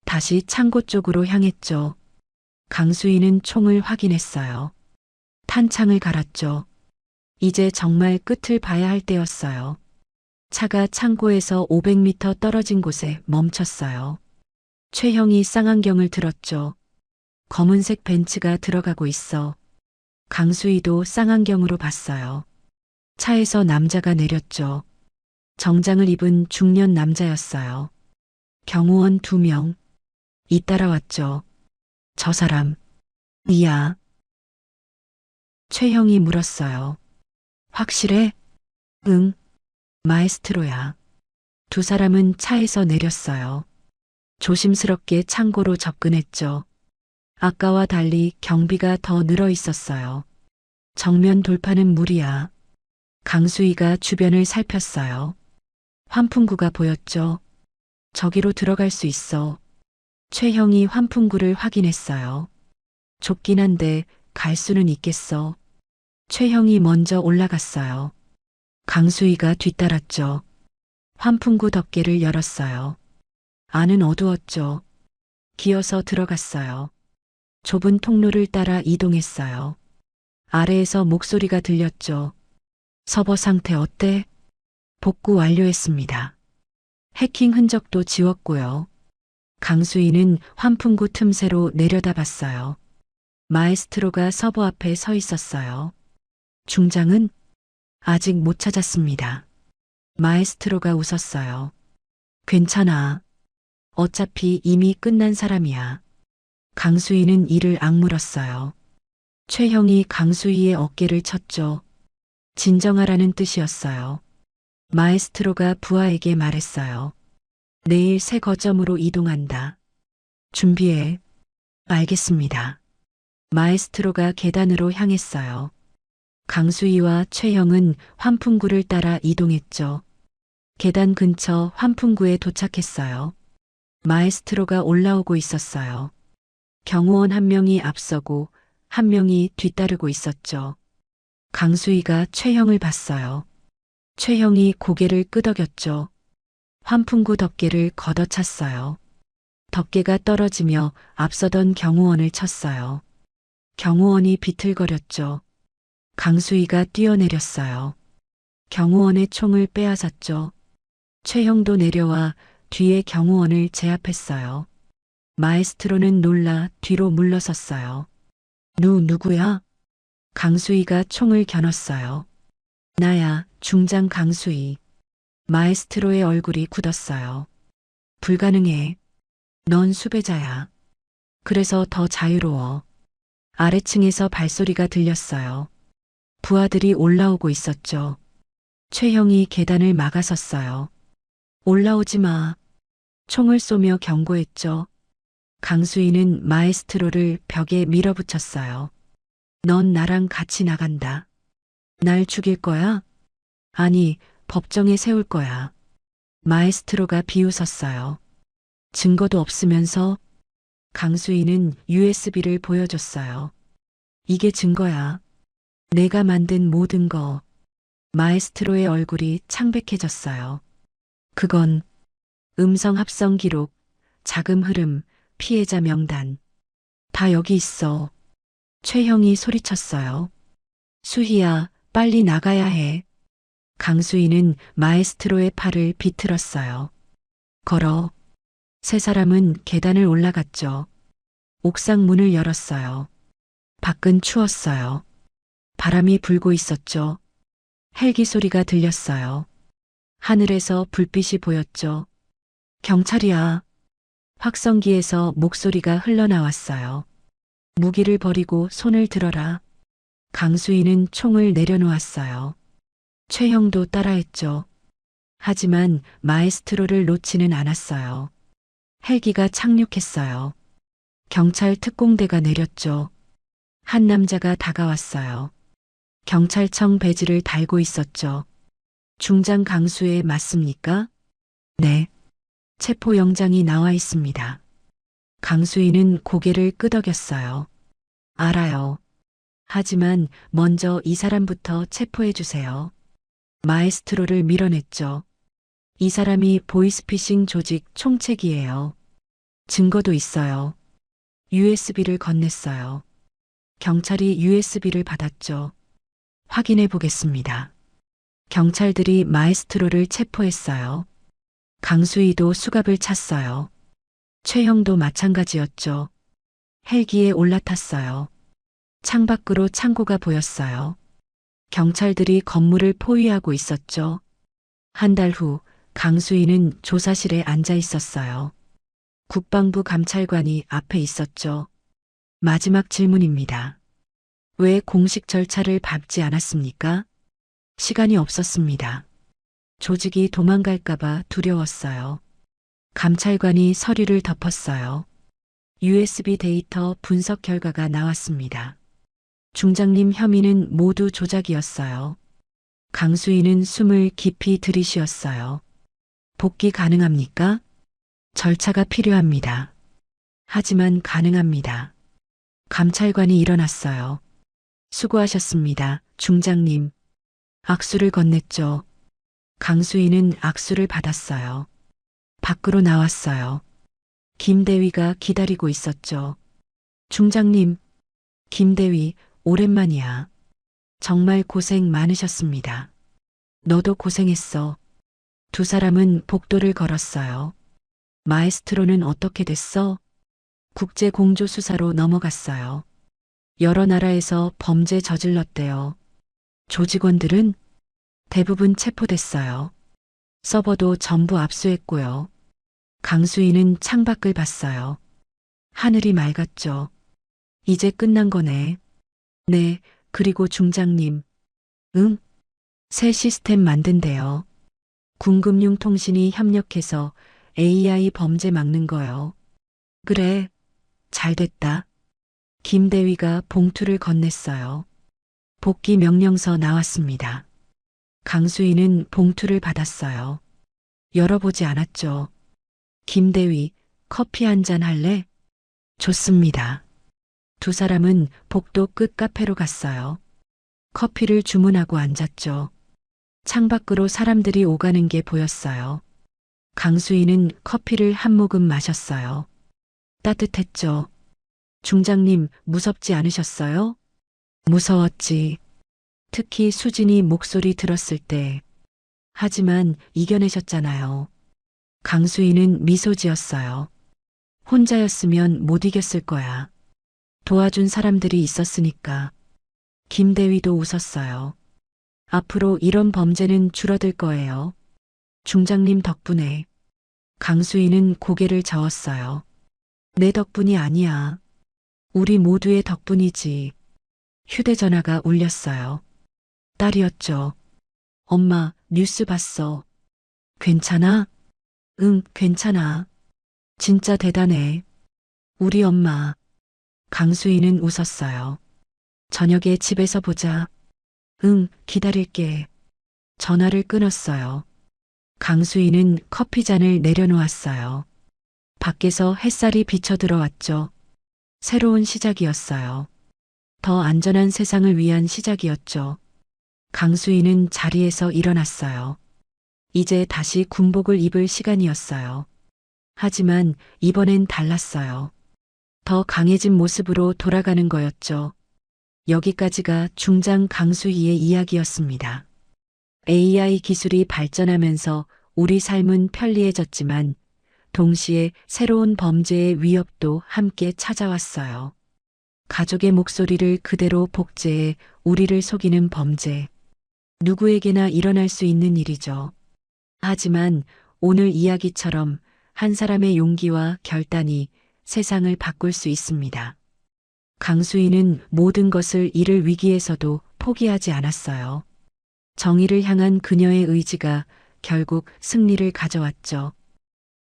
다시 창고 쪽으로 향했죠. 강수희는 총을 확인했어요. 탄창을 갈았죠. 이제 정말 끝을 봐야 할 때였어요. 차가 창고에서 500m 떨어진 곳에 멈췄어요. 최형이 쌍안경을 들었죠. 검은색 벤츠가 들어가고 있어. 강수희도 쌍안경으로 봤어요. 차에서 남자가 내렸죠. 정장을 입은 중년 남자였어요. 경호원 2명. 잇따라왔죠. 저 사람, 이야. 최형이 물었어요. 확실해? 응, 마에스트로야. 두 사람은 차에서 내렸어요. 조심스럽게 창고로 접근했죠. 아까와 달리 경비가 더 늘어 있었어요. 정면 돌파는 무리야. 강수희가 주변을 살폈어요. 환풍구가 보였죠. 저기로 들어갈 수 있어. 최형이 환풍구를 확인했어요. 좁긴 한데 갈 수는 있겠어. 최형이 먼저 올라갔어요. 강수희가 뒤따랐죠. 환풍구 덮개를 열었어요. 안은 어두웠죠. 기어서 들어갔어요. 좁은 통로를 따라 이동했어요. 아래에서 목소리가 들렸죠. 서버 상태 어때? 복구 완료했습니다. 해킹 흔적도 지웠고요. 강수희는 환풍구 틈새로 내려다봤어요. 마에스트로가 서버 앞에 서 있었어요. 중장은 아직 못 찾았습니다. 마에스트로가 웃었어요. 괜찮아. 어차피 이미 끝난 사람이야. 강수희는 이를 악물었어요. 최형이 강수희의 어깨를 쳤죠. 진정하라는 뜻이었어요. 마에스트로가 부하에게 말했어요. 내일 새 거점으로 이동한다. 준비해. 알겠습니다. 마에스트로가 계단으로 향했어요. 강수희와 최형은 환풍구를 따라 이동했죠. 계단 근처 환풍구에 도착했어요. 마에스트로가 올라오고 있었어요. 경호원 한 명이 앞서고 한 명이 뒤따르고 있었죠. 강수희가 최형을 봤어요. 최형이 고개를 끄덕였죠. 환풍구 덮개를 걷어찼어요. 덮개가 떨어지며 앞서던 경호원을 쳤어요. 경호원이 비틀거렸죠. 강수희가 뛰어내렸어요. 경호원의 총을 빼앗았죠. 최형도 내려와 뒤에 경호원을 제압했어요. 마에스트로는 놀라 뒤로 물러섰어요. 누구야? 강수희가 총을 겨눴어요. 나야, 중장 강수희. 마에스트로의 얼굴이 굳었어요. 불가능해. 넌 수배자야. 그래서 더 자유로워. 아래층에서 발소리가 들렸어요. 부하들이 올라오고 있었죠. 최형이 계단을 막아섰어요. 올라오지 마. 총을 쏘며 경고했죠. 강수희는 마에스트로를 벽에 밀어붙였어요. 넌 나랑 같이 나간다. 날 죽일 거야? 아니, 법정에 세울 거야. 마에스트로가 비웃었어요. 증거도 없으면서 강수희는 USB를 보여줬어요. 이게 증거야. 내가 만든 모든 거. 마에스트로의 얼굴이 창백해졌어요. 그건 음성 합성 기록, 자금 흐름, 피해자 명단. 다 여기 있어. 최형이 소리쳤어요. 수희야, 빨리 나가야 해. 강수희는 마에스트로의 팔을 비틀었어요. 걸어. 세 사람은 계단을 올라갔죠. 옥상 문을 열었어요. 밖은 추웠어요. 바람이 불고 있었죠. 헬기 소리가 들렸어요. 하늘에서 불빛이 보였죠. 경찰이야. 확성기에서 목소리가 흘러나왔어요. 무기를 버리고 손을 들어라. 강수희는 총을 내려놓았어요. 최형도 따라했죠. 하지만 마에스트로를 놓지는 않았어요. 헬기가 착륙했어요. 경찰 특공대가 내렸죠. 한 남자가 다가왔어요. 경찰청 배지를 달고 있었죠. 중장 강수에 맞습니까? 네. 체포영장이 나와 있습니다. 강수희는 고개를 끄덕였어요. 알아요. 하지만 먼저 이 사람부터 체포해 주세요. 마에스트로를 밀어냈죠. 이 사람이 보이스피싱 조직 총책이에요. 증거도 있어요. USB를 건넸어요. 경찰이 USB를 받았죠. 확인해 보겠습니다. 경찰들이 마에스트로를 체포했어요. 강수희도 수갑을 찼어요. 최형도 마찬가지였죠. 헬기에 올라탔어요. 창밖으로 창고가 보였어요. 경찰들이 건물을 포위하고 있었죠. 한 달 후 강수희는 조사실에 앉아 있었어요. 국방부 감찰관이 앞에 있었죠. 마지막 질문입니다. 왜 공식 절차를 밟지 않았습니까? 시간이 없었습니다. 조직이 도망갈까봐 두려웠어요. 감찰관이 서류를 덮었어요. USB 데이터 분석 결과가 나왔습니다. 중장님 혐의는 모두 조작이었어요. 강수희는 숨을 깊이 들이쉬었어요. 복귀 가능합니까? 절차가 필요합니다. 하지만 가능합니다. 감찰관이 일어났어요. 수고하셨습니다, 중장님. 악수를 건넸죠. 강수희는 악수를 받았어요. 밖으로 나왔어요. 김대위가 기다리고 있었죠. 중장님, 김대위, 오랜만이야. 정말 고생 많으셨습니다. 너도 고생했어. 두 사람은 복도를 걸었어요. 마에스트로는 어떻게 됐어? 국제공조수사로 넘어갔어요. 여러 나라에서 범죄 저질렀대요. 조직원들은 대부분 체포됐어요. 서버도 전부 압수했고요. 강수희는 창밖을 봤어요. 하늘이 맑았죠. 이제 끝난 거네. 네, 그리고 중장님. 응? 새 시스템 만든대요. 군금융 통신이 협력해서 AI 범죄 막는 거요. 그래, 잘 됐다. 김대위가 봉투를 건넸어요. 복귀 명령서 나왔습니다. 강수희는 봉투를 받았어요. 열어보지 않았죠. 김대위, 커피 한 잔 할래? 좋습니다. 두 사람은 복도 끝 카페로 갔어요. 커피를 주문하고 앉았죠. 창밖으로 사람들이 오가는 게 보였어요. 강수희는 커피를 한 모금 마셨어요. 따뜻했죠. 중장님, 무섭지 않으셨어요? 무서웠지. 특히 수진이 목소리 들었을 때. 하지만 이겨내셨잖아요. 강수희는 미소 지었어요. 혼자였으면 못 이겼을 거야. 도와준 사람들이 있었으니까. 김대위도 웃었어요. 앞으로 이런 범죄는 줄어들 거예요. 중장님 덕분에. 강수희는 고개를 저었어요. 내 덕분이 아니야. 우리 모두의 덕분이지. 휴대전화가 울렸어요. 딸이었죠. 엄마, 뉴스 봤어. 괜찮아? 응, 괜찮아. 진짜 대단해. 우리 엄마. 강수희는 웃었어요. 저녁에 집에서 보자. 응, 기다릴게. 전화를 끊었어요. 강수희는 커피잔을 내려놓았어요. 밖에서 햇살이 비쳐 들어왔죠. 새로운 시작이었어요. 더 안전한 세상을 위한 시작이었죠. 강수희는 자리에서 일어났어요. 이제 다시 군복을 입을 시간이었어요. 하지만 이번엔 달랐어요. 더 강해진 모습으로 돌아가는 거였죠. 여기까지가 중장 강수희의 이야기였습니다. AI 기술이 발전하면서 우리 삶은 편리해졌지만 동시에 새로운 범죄의 위협도 함께 찾아왔어요. 가족의 목소리를 그대로 복제해 우리를 속이는 범죄. 누구에게나 일어날 수 있는 일이죠. 하지만 오늘 이야기처럼 한 사람의 용기와 결단이 세상을 바꿀 수 있습니다. 강수희는 모든 것을 잃을 위기에서도 포기하지 않았어요. 정의를 향한 그녀의 의지가 결국 승리를 가져왔죠.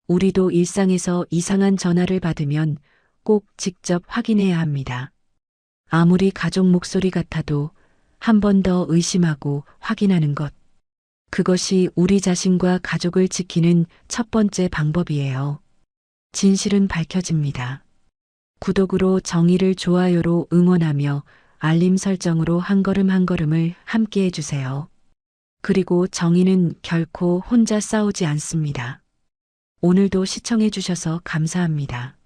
우리도 일상에서 이상한 전화를 받으면 꼭 직접 확인해야 합니다. 아무리 가족 목소리 같아도 한 번 더 의심하고 확인하는 것. 그것이 우리 자신과 가족을 지키는 첫 번째 방법이에요. 진실은 밝혀집니다. 구독으로 정의를 좋아요로 응원하며 알림 설정으로 한 걸음 한 걸음을 함께 해주세요. 그리고 정의는 결코 혼자 싸우지 않습니다. 오늘도 시청해 주셔서 감사합니다.